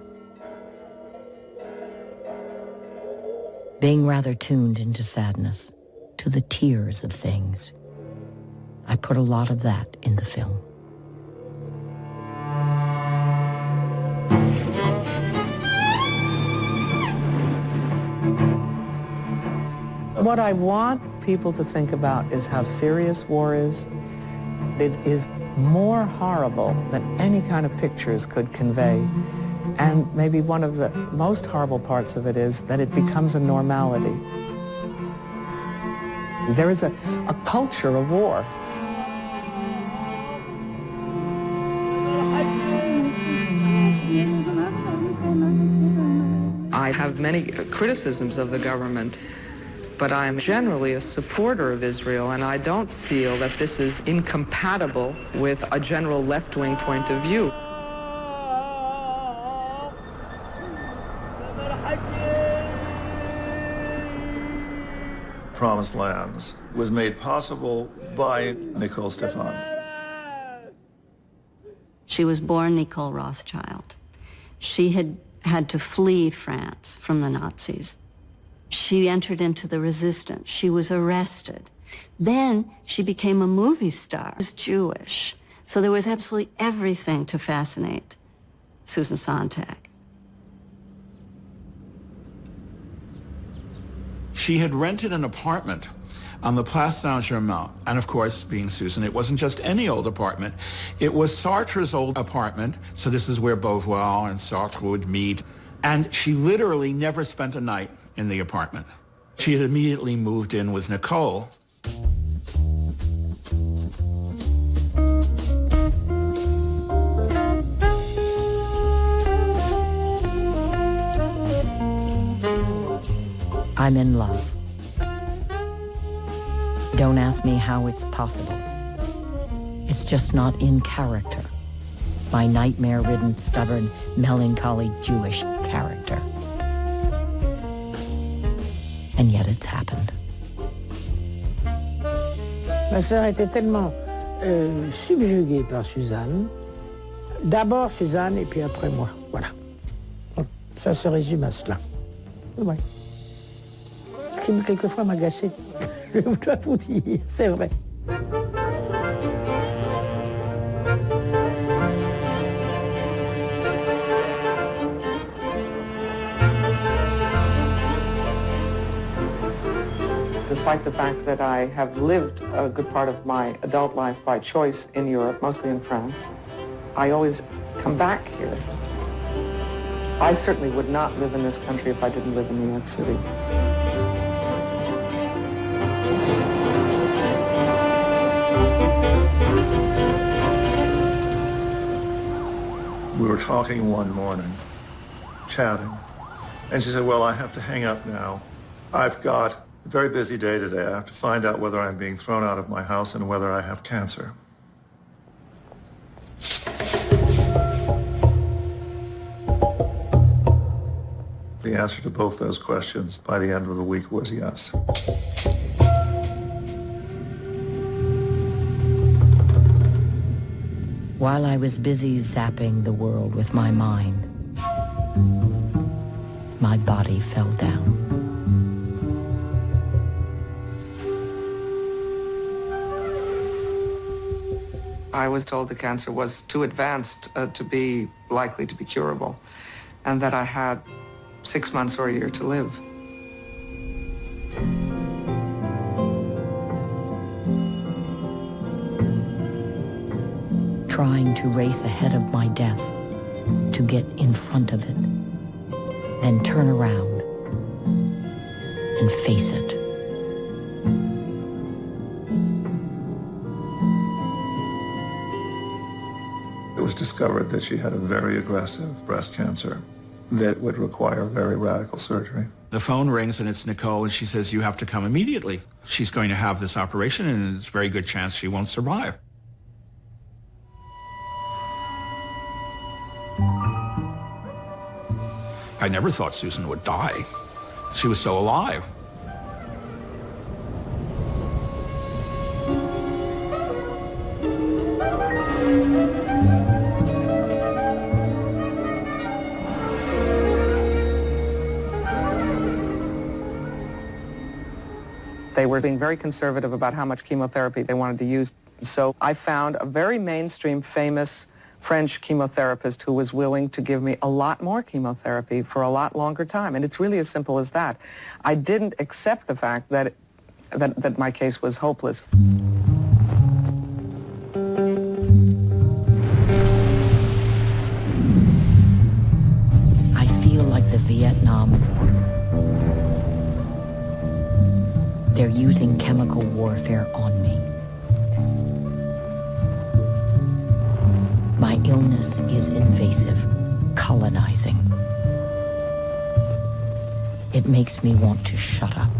Being rather tuned into sadness, to the tears of things, I put a lot of that in the film. What I want people to think about is how serious war is. It is more horrible than any kind of pictures could convey. And maybe one of the most horrible parts of it is that it becomes a normality. There is a culture of war. I have many criticisms of the government, but I am generally a supporter of Israel, and I don't feel that this is incompatible with a general left-wing point of view. Promised Lands was made possible by Nicole Stefan. She was born Nicole Rothschild. She had to flee France from the Nazis. She entered into the resistance. She was arrested. Then she became a movie star. She was Jewish. So there was absolutely everything to fascinate Susan Sontag. She had rented an apartment on the Place Saint-Germain. And of course, being Susan, it wasn't just any old apartment. It was Sartre's old apartment. So this is where Beauvoir and Sartre would meet. And she literally never spent a night in the apartment. She had immediately moved in with Nicole. I'm in love. Don't ask me how it's possible. It's just not in character. My nightmare-ridden, stubborn, melancholy Jewish character. And yet it's happened. Ma sœur était tellement subjuguée par Suzanne. D'abord Suzanne et puis après moi. Voilà. Ça se résume à cela. Ouais. Ce qui quelquefois m'a gâché. Je dois vous dire, c'est vrai. Despite the fact that I have lived a good part of my adult life by choice in Europe, mostly in France, I always come back here. I certainly would not live in this country if I didn't live in New York City. We were talking one morning, chatting, and she said, well, I have to hang up now. I've got a very busy day today. I have to find out whether I'm being thrown out of my house and whether I have cancer. The answer to both those questions by the end of the week was yes. While I was busy zapping the world with my mind, my body fell down. I was told the cancer was too advanced to be likely to be curable, and that I had 6 months or a year to live. Trying to race ahead of my death, to get in front of it, then turn around and face it. It was discovered that she had a very aggressive breast cancer that would require very radical surgery. The phone rings and it's Nicole, and she says, you have to come immediately. She's going to have this operation, and it's a very good chance she won't survive. I never thought Susan would die. She was so alive. They were being very conservative about how much chemotherapy they wanted to use. So I found a very mainstream, famous French chemotherapist who was willing to give me a lot more chemotherapy for a lot longer time. And it's really as simple as that. I didn't accept the fact that my case was hopeless. I feel like the Vietnam War. They're using chemical warfare on me. My illness is invasive, colonizing. It makes me want to shut up.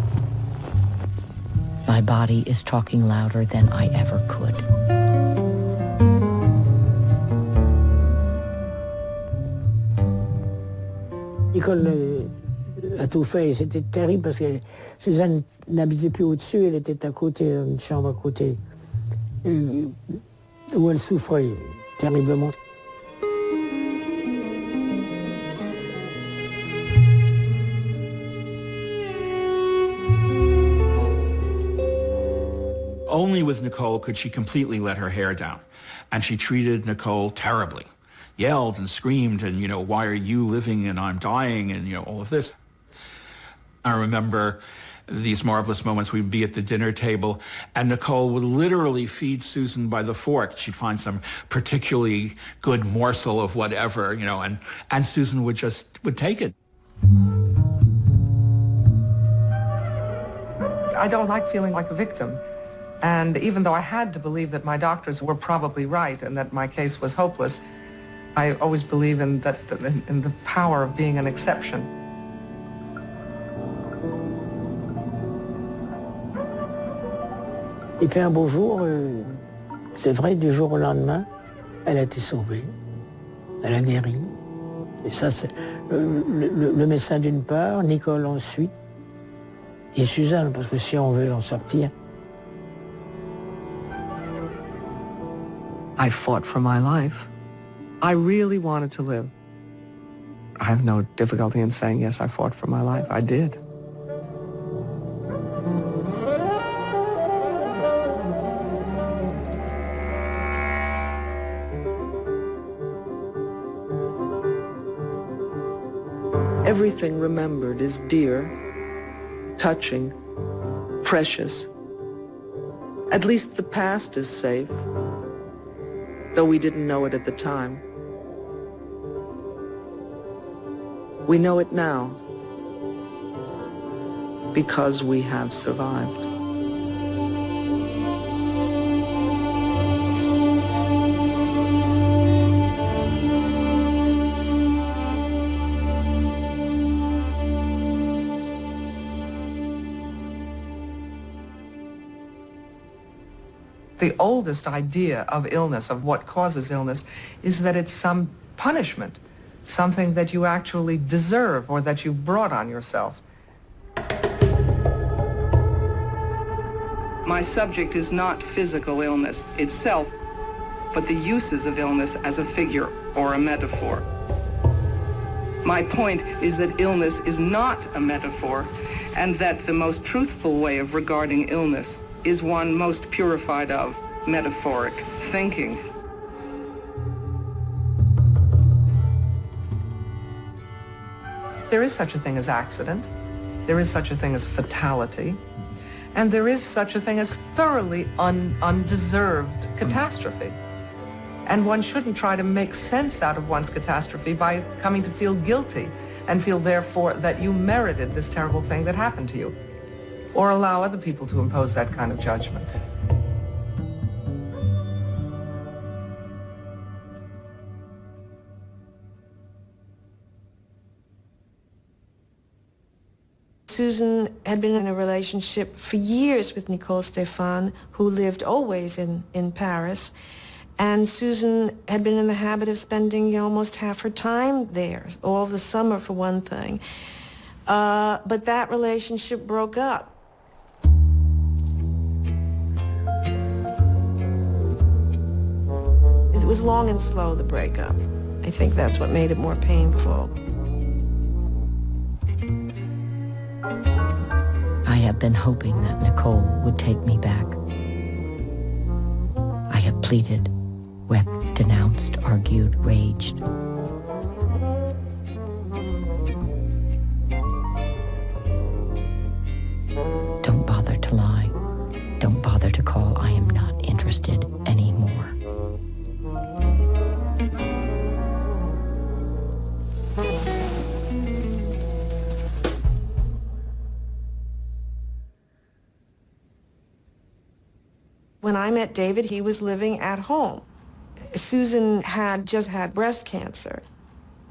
My body is talking louder than I ever could. Nicole a tout fait et c'était terrible parce que Suzanne n'habitait plus au-dessus, elle était à côté, une chambre à côté, où elle souffrait terriblement. Only with Nicole could she completely let her hair down. And she treated Nicole terribly. Yelled and screamed and, you know, why are you living and I'm dying and, you know, all of this. I remember these marvelous moments. We'd be at the dinner table, and Nicole would literally feed Susan by the fork. She'd find some particularly good morsel of whatever, you know, and Susan would take it. I don't like feeling like a victim. And even though I had to believe that my doctors were probably right and that my case was hopeless, I always believe in the power of being an exception. Et puis un beau jour, c'est vrai, du jour au lendemain, elle a été sauvée. Elle a guéri. Et ça, c'est le médecin d'une part, Nicole ensuite, et Suzanne, parce que si on veut en sortir. I fought for my life. I really wanted to live. I have no difficulty in saying, yes, I fought for my life. I did. Everything remembered is dear, touching, precious. At least the past is safe, though we didn't know it at the time. We know it now because we have survived. The oldest idea of illness, of what causes illness, is that it's some punishment, something that you actually deserve or that you've brought on yourself. My subject is not physical illness itself, but the uses of illness as a figure or a metaphor. My point is that illness is not a metaphor, and that the most truthful way of regarding illness is one most purified of metaphoric thinking. There is such a thing as accident, there is such a thing as fatality, and there is such a thing as thoroughly undeserved catastrophe. And one shouldn't try to make sense out of one's catastrophe by coming to feel guilty and feel therefore that you merited this terrible thing that happened to you, or allow other people to impose that kind of judgment. Susan had been in a relationship for years with Nicole Stéphane, who lived always in Paris. And Susan had been in the habit of spending, almost half her time there, all of the summer for one thing. But that relationship broke up. It was long and slow, the breakup. I think that's what made it more painful. I have been hoping that Nicole would take me back. I have pleaded, wept, denounced, argued, raged. Don't bother to lie. Don't bother to call. I am not interested anymore. When I met David, he was living at home. Susan had just had breast cancer.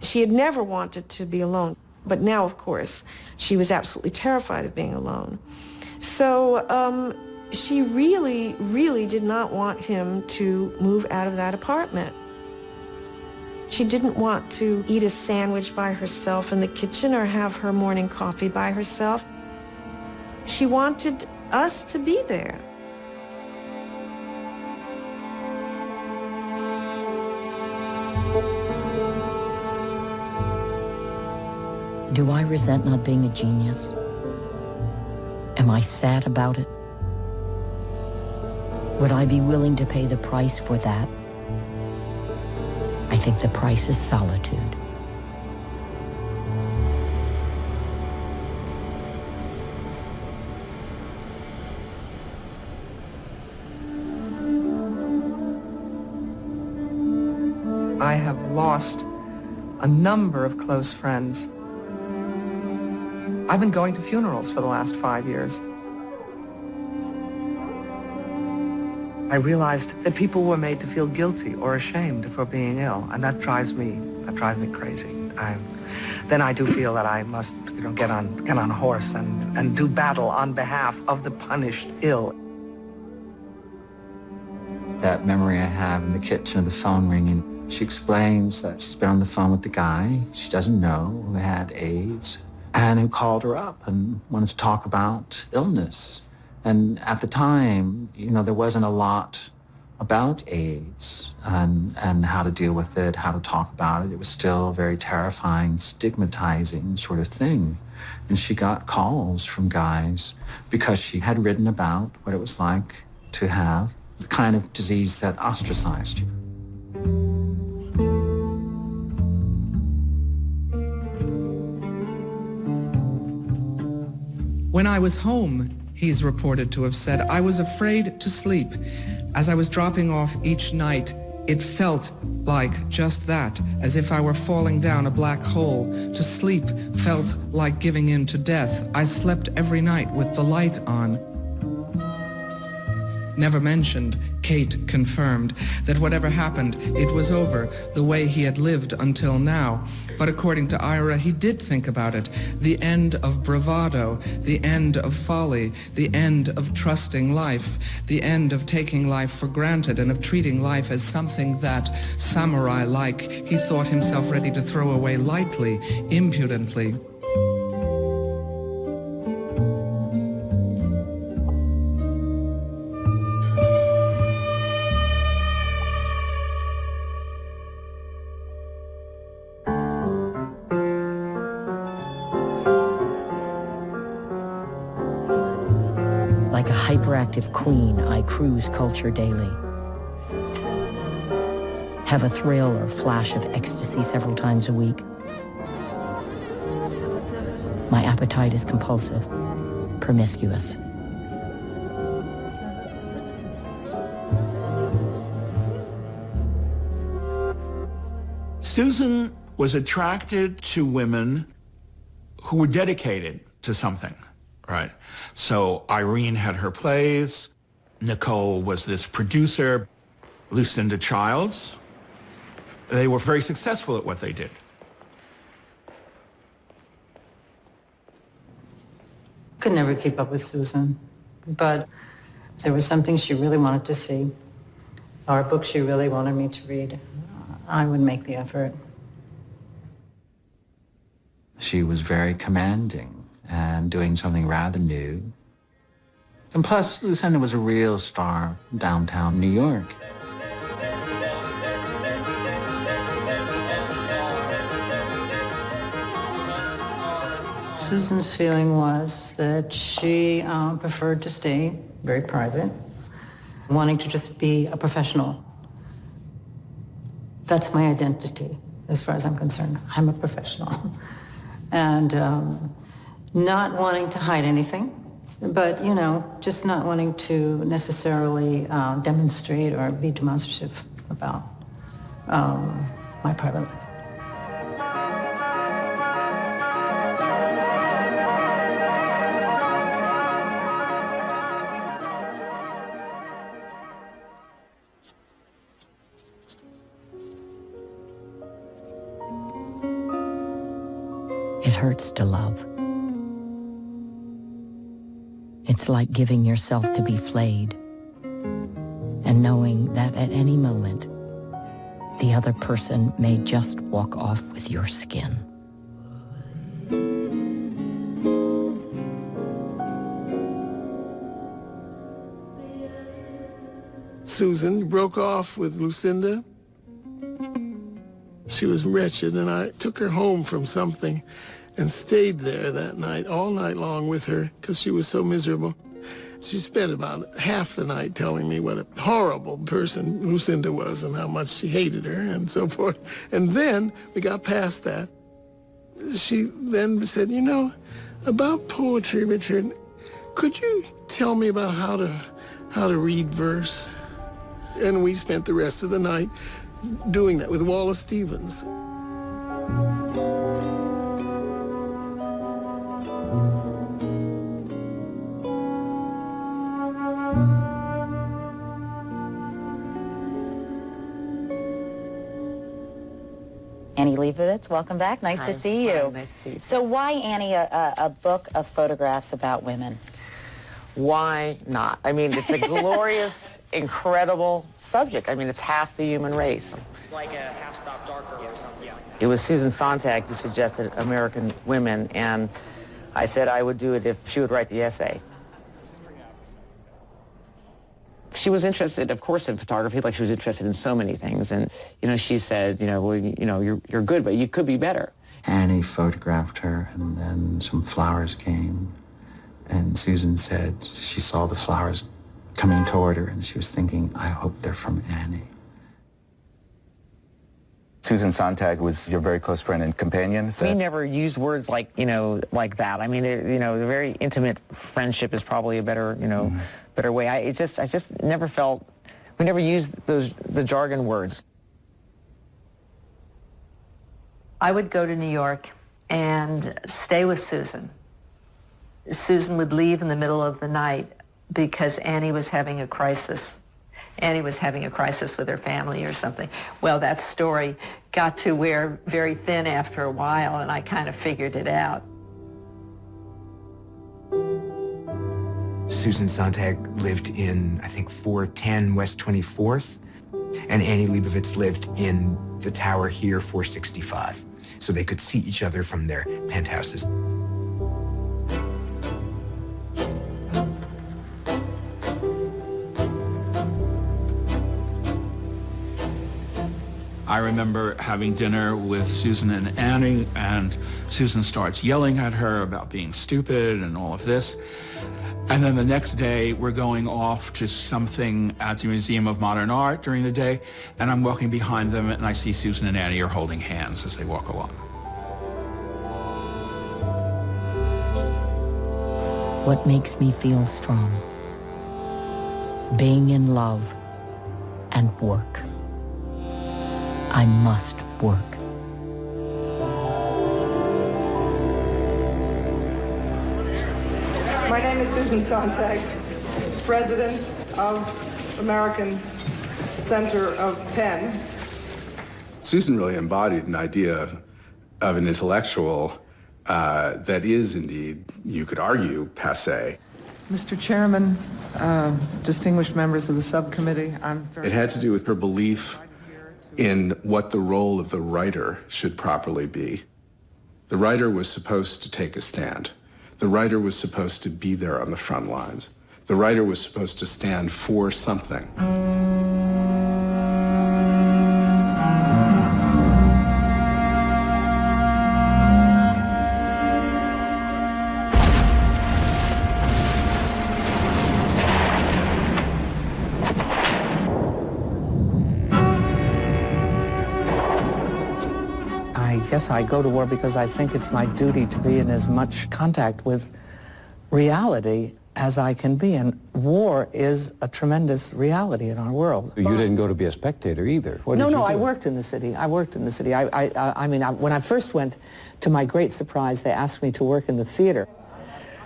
She had never wanted to be alone, but now, of course, she was absolutely terrified of being alone. So she really, really did not want him to move out of that apartment. She didn't want to eat a sandwich by herself in the kitchen or have her morning coffee by herself. She wanted us to be there. Do I resent not being a genius? Am I sad about it? Would I be willing to pay the price for that? I think the price is solitude. I have lost a number of close friends. I've been going to funerals for the last 5 years. I realized that people were made to feel guilty or ashamed for being ill, and that drives me crazy. Then I do feel that I must, get on a horse and do battle on behalf of the punished ill. That memory I have in the kitchen of the phone ringing, she explains that she's been on the phone with the guy she doesn't know who had AIDS and who called her up and wanted to talk about illness. And at the time, there wasn't a lot about AIDS and how to deal with it, how to talk about it. It was still a very terrifying, stigmatizing sort of thing. And she got calls from guys because she had written about what it was like to have the kind of disease that ostracized you. When I was home, he's reported to have said, I was afraid to sleep. As I was dropping off each night, it felt like just that, as if I were falling down a black hole. To sleep felt like giving in to death. I slept every night with the light on. Never mentioned, Kate confirmed, that whatever happened, it was over, the way he had lived until now. But according to Ira, he did think about it. The end of bravado, the end of folly, the end of trusting life, the end of taking life for granted and of treating life as something that, samurai-like, he thought himself ready to throw away lightly, impudently. Like a hyperactive queen, I cruise culture daily. Have a thrill or flash of ecstasy several times a week. My appetite is compulsive, promiscuous. Susan was attracted to women who were dedicated to something. Right. So Irene had her plays. Nicole was this producer. Lucinda Childs. They were very successful at what they did. Could never keep up with Susan, but if there was something she really wanted to see, or a book she really wanted me to read, I would make the effort. She was very commanding and doing something rather new. And plus, Lucinda was a real star from downtown New York. Susan's feeling was that she preferred to stay very private, wanting to just be a professional. That's my identity, as far as I'm concerned. I'm a professional. And not wanting to hide anything, but, just not wanting to necessarily demonstrate or be demonstrative about my private life. It hurts to love. It's like giving yourself to be flayed and knowing that at any moment, the other person may just walk off with your skin. Susan broke off with Lucinda. She was wretched, and I took her home from something and stayed there that night, all night long with her, because she was so miserable. She spent about half the night telling me what a horrible person Lucinda was and how much she hated her and so forth. And then we got past that. She then said, about poetry, Richard, could you tell me about how to read verse? And we spent the rest of the night doing that with Wallace Stevens. Annie Leibovitz, welcome back. Nice to see you. Nice to see you. So why, Annie, a book of photographs about women? Why not? I mean, it's a glorious, incredible subject. I mean, it's half the human race. Like a half stop darker or something. Yeah. It was Susan Sontag who suggested American Women, and I said I would do it if she would write the essay. She was interested, of course, in photography, like she was interested in so many things. And, you know, she said, well, you're good, but you could be better. Annie photographed her, and then some flowers came. And Susan said she saw the flowers coming toward her, and she was thinking, I hope they're from Annie. Susan Sontag was your very close friend and companion? We never used words like, like that. I mean, the very intimate friendship is probably a better, better way. I just never felt, we never used the jargon words. I would go to New York and stay with Susan. Susan would leave in the middle of the night because Annie was having a crisis. Annie was having a crisis with her family or something. Well, that story got to wear very thin after a while, and I kind of figured it out. Susan Sontag lived in, I think, 410 West 24th, and Annie Leibovitz lived in the tower here, 465. So they could see each other from their penthouses. I remember having dinner with Susan and Annie, and Susan starts yelling at her about being stupid and all of this. And then the next day, we're going off to something at the Museum of Modern Art during the day, and I'm walking behind them, and I see Susan and Annie are holding hands as they walk along. What makes me feel strong? Being in love and work. I must work. My name is Susan Sontag, president of American Center of Penn. Susan really embodied an idea of an intellectual that is indeed, you could argue, passé. Mr. Chairman, distinguished members of the subcommittee, It had to do with her belief in what the role of the writer should properly be. The writer was supposed to take a stand. The writer was supposed to be there on the front lines. The writer was supposed to stand for something. I guess I go to war because I think it's my duty to be in as much contact with reality as I can be. And war is a tremendous reality in our world. You didn't go to be a spectator either. What did you do? I worked in the city. I worked in the city. I mean, when I first went, to my great surprise, they asked me to work in the theater.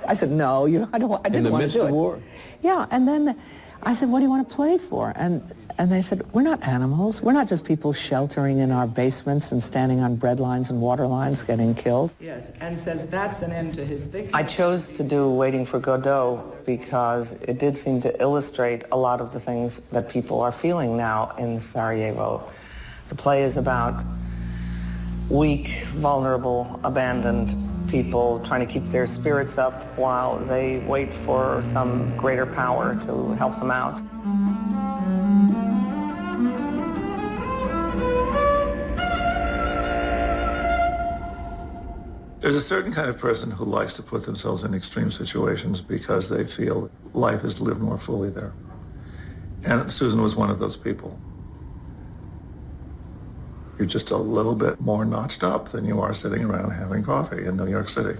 I said, no, I didn't want to do it. In the midst of war? Yeah, and then I said, what do you want to play for? And they said, we're not animals. We're not just people sheltering in our basements and standing on bread lines and water lines getting killed. Yes, and says that's an end to his thinking. I chose to do Waiting for Godot because it did seem to illustrate a lot of the things that people are feeling now in Sarajevo. The play is about weak, vulnerable, abandoned people trying to keep their spirits up while they wait for some greater power to help them out. There's a certain kind of person who likes to put themselves in extreme situations because they feel life is lived more fully there. And Susan was one of those people. You're just a little bit more notched up than you are sitting around having coffee in New York City.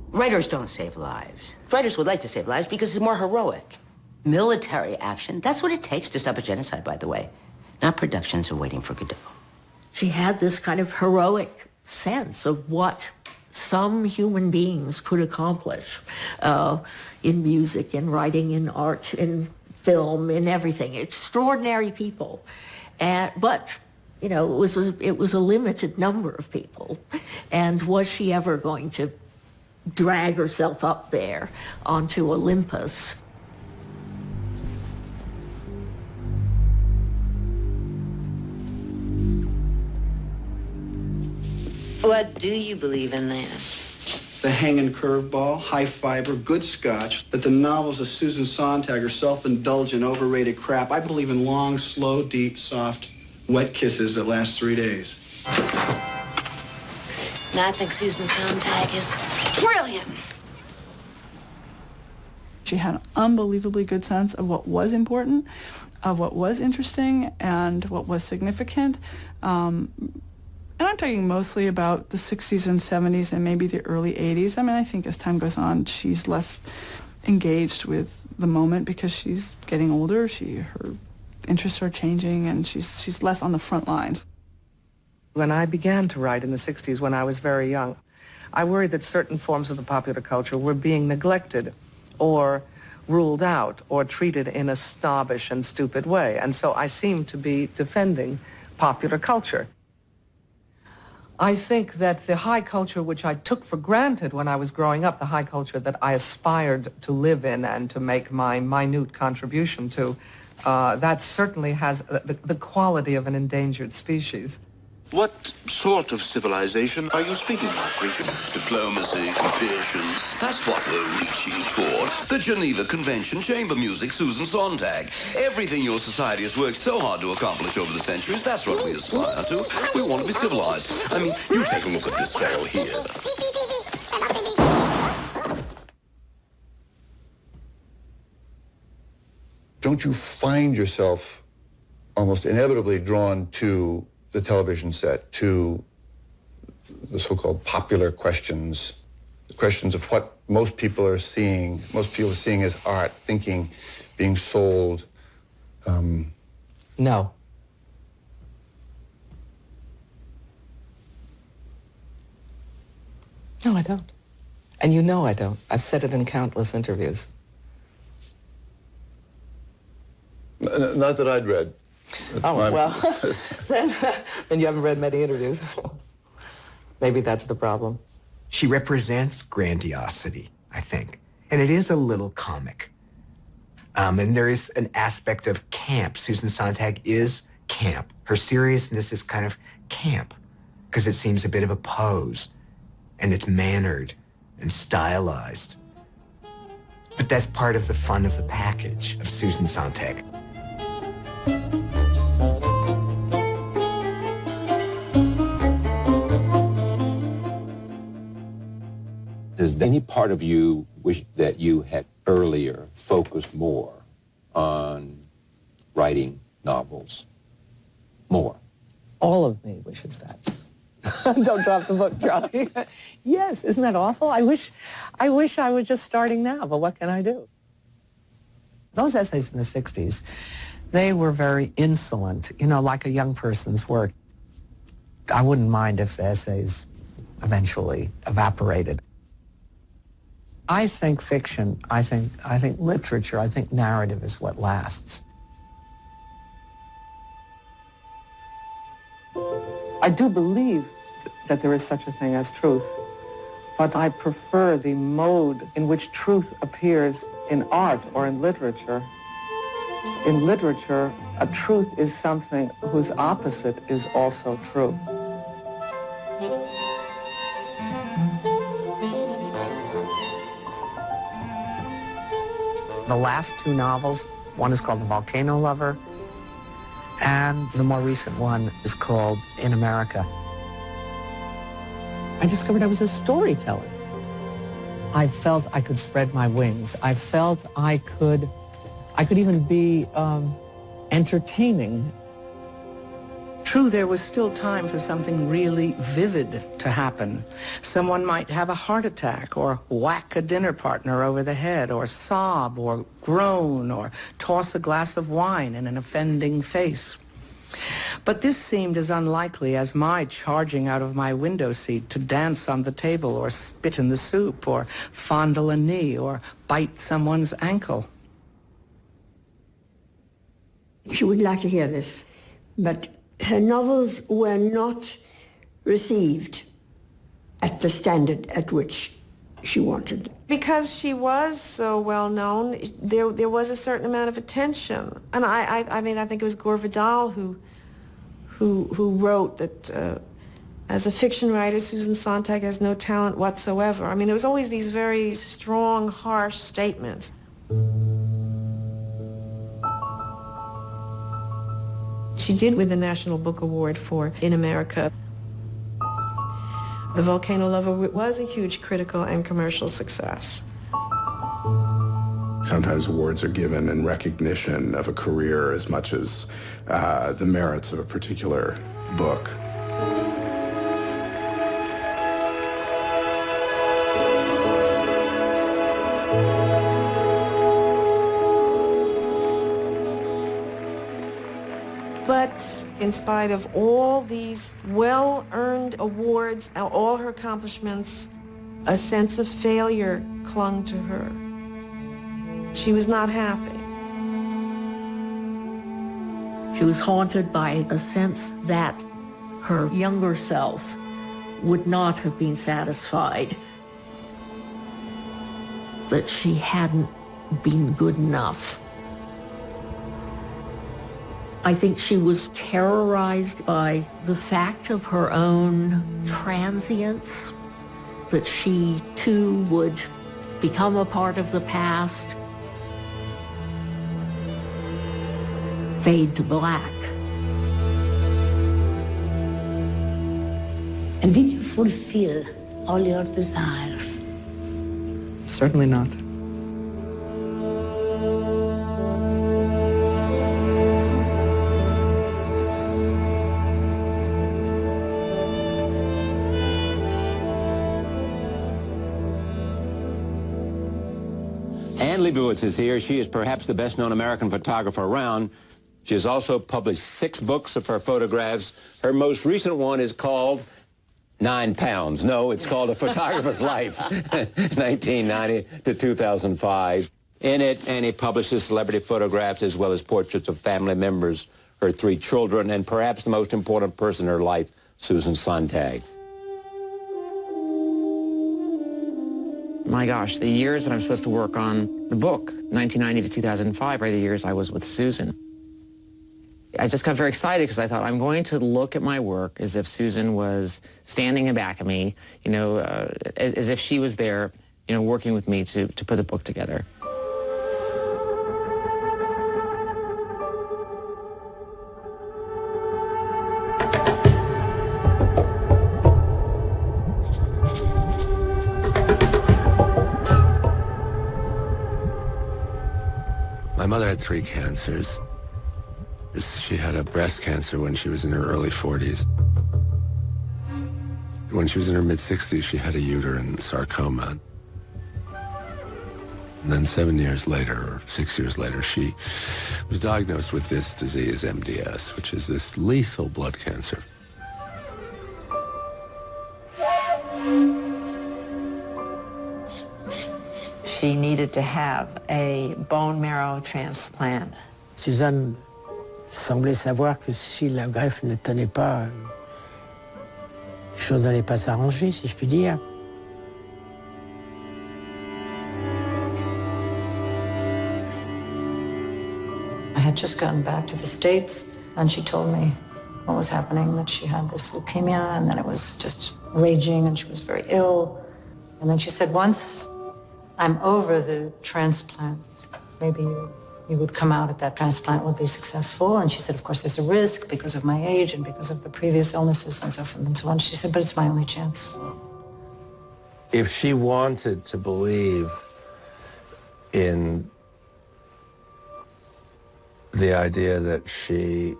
Writers don't save lives. Writers would like to save lives because it's more heroic. military action. That's what it takes to stop a genocide, by the way. Not productions are waiting for Godot. She had this kind of heroic sense of what some human beings could accomplish in music, in writing, in art, in film, in everything. Extraordinary people. But, you know, it was a limited number of people. And was she ever going to drag herself up there onto Olympus? What do you believe in then? The hanging curveball, high fiber, good scotch, that the novels of Susan Sontag are self-indulgent, overrated crap. I believe in long, slow, deep, soft, wet kisses that last 3 days. And I think Susan Sontag is brilliant. She had an unbelievably good sense of what was important, of what was interesting, and what was significant. And I'm talking mostly about the 60s and 70s and maybe the early 80s. I mean, I think as time goes on, she's less engaged with the moment because she's getting older. Her interests are changing, and she's less on the front lines. When I began to write in the 60s, when I was very young, I worried that certain forms of the popular culture were being neglected or ruled out or treated in a snobbish and stupid way. And so I seemed to be defending popular culture. I think that the high culture which I took for granted when I was growing up, the high culture that I aspired to live in and to make my minute contribution to, that certainly has the quality of an endangered species. What sort of civilization are you speaking of, Richard? Diplomacy, patience. That's what we're reaching toward. The Geneva Convention, chamber music, Susan Sontag. Everything your society has worked so hard to accomplish over the centuries, that's what we aspire to. We want to be civilized. I mean, you take a look at this fellow here. Don't you find yourself almost inevitably drawn to the television set, to the so-called popular questions, the questions of what most people are seeing as art, thinking, being sold? No. No, I don't. And you know I don't. I've said it in countless interviews. Not that I'd read. Well, then you haven't read many interviews. Maybe that's the problem. She represents grandiosity, I think. And it is a little comic. And there is an aspect of camp. Susan Sontag is camp. Her seriousness is kind of camp because it seems a bit of a pose, and it's mannered and stylized. But that's part of the fun of the package of Susan Sontag. Does any part of you wish that you had earlier focused more on writing novels? More? All of me wishes that. Don't drop the book, Charlie. Yes, isn't that awful? I wish I was just starting now, but what can I do? Those essays in the 60s, they were very insolent, you know, like a young person's work. I wouldn't mind if the essays eventually evaporated. I think fiction, I think literature, I think narrative is what lasts. I do believe that there is such a thing as truth, but I prefer the mode in which truth appears in art or in literature. In literature, a truth is something whose opposite is also true. The last two novels, one is called The Volcano Lover, and the more recent one is called In America. I discovered I was a storyteller. I felt I could spread my wings. I felt I could even be entertaining. True, there was still time for something really vivid to happen. Someone might have a heart attack or whack a dinner partner over the head or sob or groan or toss a glass of wine in an offending face. But this seemed as unlikely as my charging out of my window seat to dance on the table or spit in the soup or fondle a knee or bite someone's ankle. She would like to hear this, but her novels were not received at the standard at which she wanted. Because she was so well known, there was a certain amount of attention. And I mean, I think it was Gore Vidal who wrote that as a fiction writer, Susan Sontag has no talent whatsoever. I mean, there was always these very strong, harsh statements. She did win the National Book Award for In America. The Volcano Lover was a huge critical and commercial success. Sometimes awards are given in recognition of a career as much as the merits of a particular book. But in spite of all these well-earned awards, all her accomplishments, a sense of failure clung to her. She was not happy. She was haunted by a sense that her younger self would not have been satisfied, that she hadn't been good enough. I think she was terrorized by the fact of her own transience, that she too would become a part of the past, fade to black. And did you fulfill all your desires? Certainly not. Ann Leibovitz is here. She is perhaps the best-known American photographer around. She has also published 6 books of her photographs. Her most recent one is called 9 Pounds. No, it's called A Photographer's Life, 1990 to 2005. In it, Annie publishes celebrity photographs as well as portraits of family members, her 3 children, and perhaps the most important person in her life, Susan Sontag. My gosh, the years that I'm supposed to work on the book, 1990 to 2005, are the years I was with Susan. I just got very excited because I thought I'm going to look at my work as if Susan was standing in back of me, you know, as if she was there, you know, working with me to put the book together. My mother had 3 cancers. She had a breast cancer when she was in her early 40s. When she was in her mid-60s, she had a uterine sarcoma. And then 7 years later, or 6 years later, she was diagnosed with this disease, MDS, which is this lethal blood cancer. She needed to have a bone marrow transplant. Suzanne semblait savoir que si la greffe ne tenait pas, les choses n'allaient pas s'arranger, si je puis dire. I had just gotten back to the States, and she told me what was happening, that she had this leukemia, and then it was just raging, and she was very ill. And then she said, once I'm over the transplant, maybe you would come out at that transplant would be successful. And she said, of course, there's a risk because of my age and because of the previous illnesses and so forth and so on. She said, but it's my only chance. If she wanted to believe in the idea that she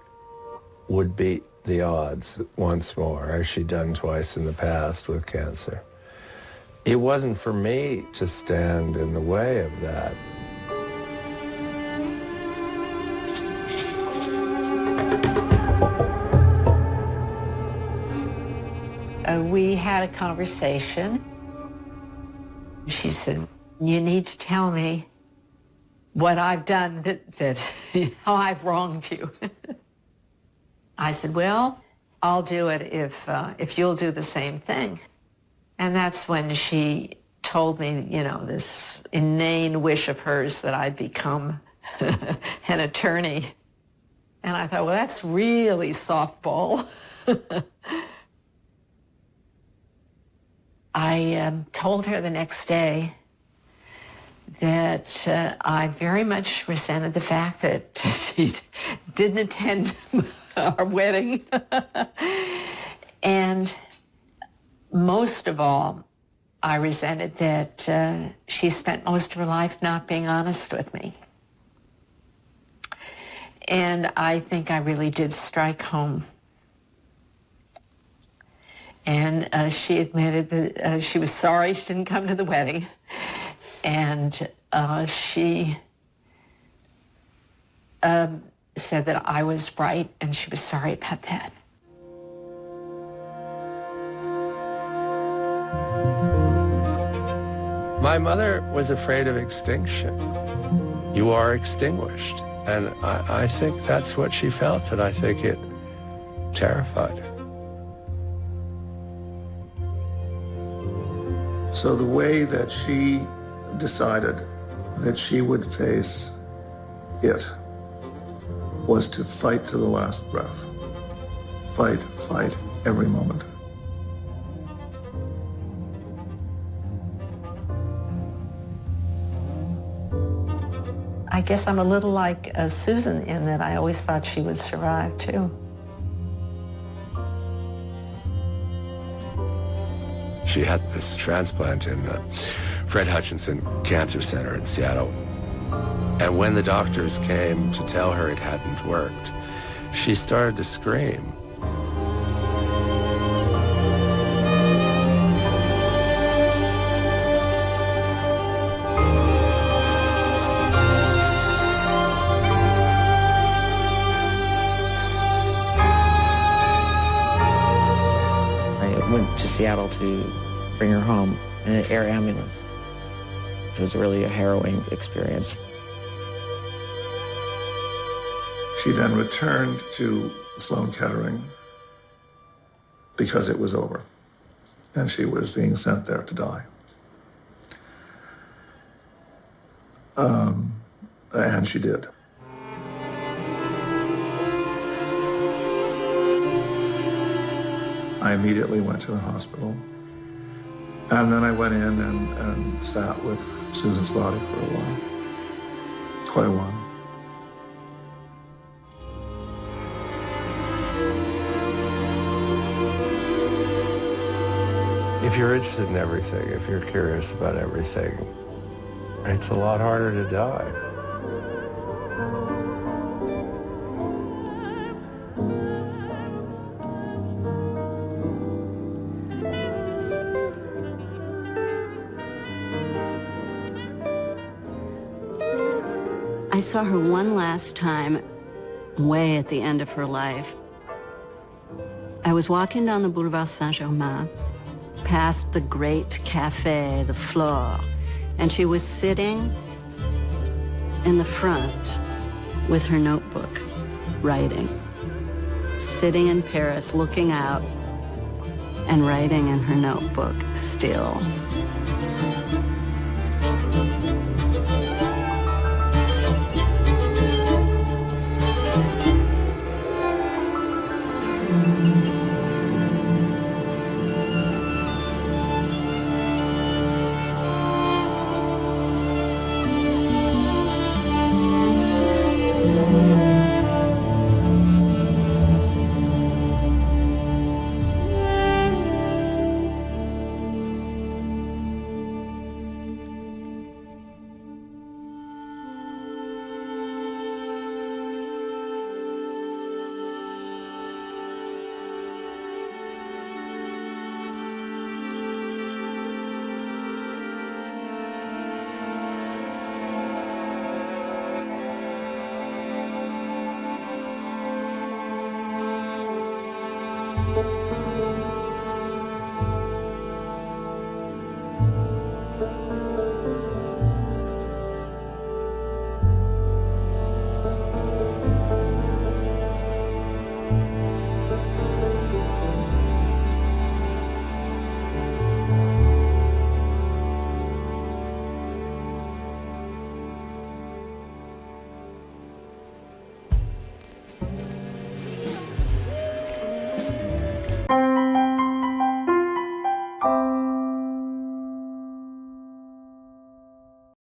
would be the odds once more, as she'd done twice in the past with cancer. It wasn't for me to stand in the way of that. We had a conversation. She said, you need to tell me what I've done that how I've wronged you. I said, well, I'll do it if you'll do the same thing. And that's when she told me, you know, this inane wish of hers that I'd become an attorney. And I thought, well, that's really softball. I told her the next day that I very much resented the fact that she didn't attend our wedding. And most of all, I resented that she spent most of her life not being honest with me. And I think I really did strike home. And she admitted that she was sorry she didn't come to the wedding. And she said that I was right, and she was sorry about that. My mother was afraid of extinction. You are extinguished. And I think that's what she felt, and I think it terrified her. So the way that she decided that she would face it was to fight to the last breath. Fight, fight, every moment. I guess I'm a little like Susan in that I always thought she would survive, too. She had this transplant in the Fred Hutchinson Cancer Center in Seattle. And when the doctors came to tell her it hadn't worked, she started to scream. To Seattle to bring her home in an air ambulance. It was really a harrowing experience. She then returned to Sloan Kettering because it was over, and she was being sent there to die. And she did. I immediately went to the hospital, and then I went in and sat with Susan's body for a while, quite a while. If you're interested in everything, if you're curious about everything, it's a lot harder to die. I saw her one last time, way at the end of her life. I was walking down the Boulevard Saint-Germain, past the great café, the Flore, and she was sitting in the front with her notebook, writing. Sitting in Paris, looking out, and writing in her notebook, still.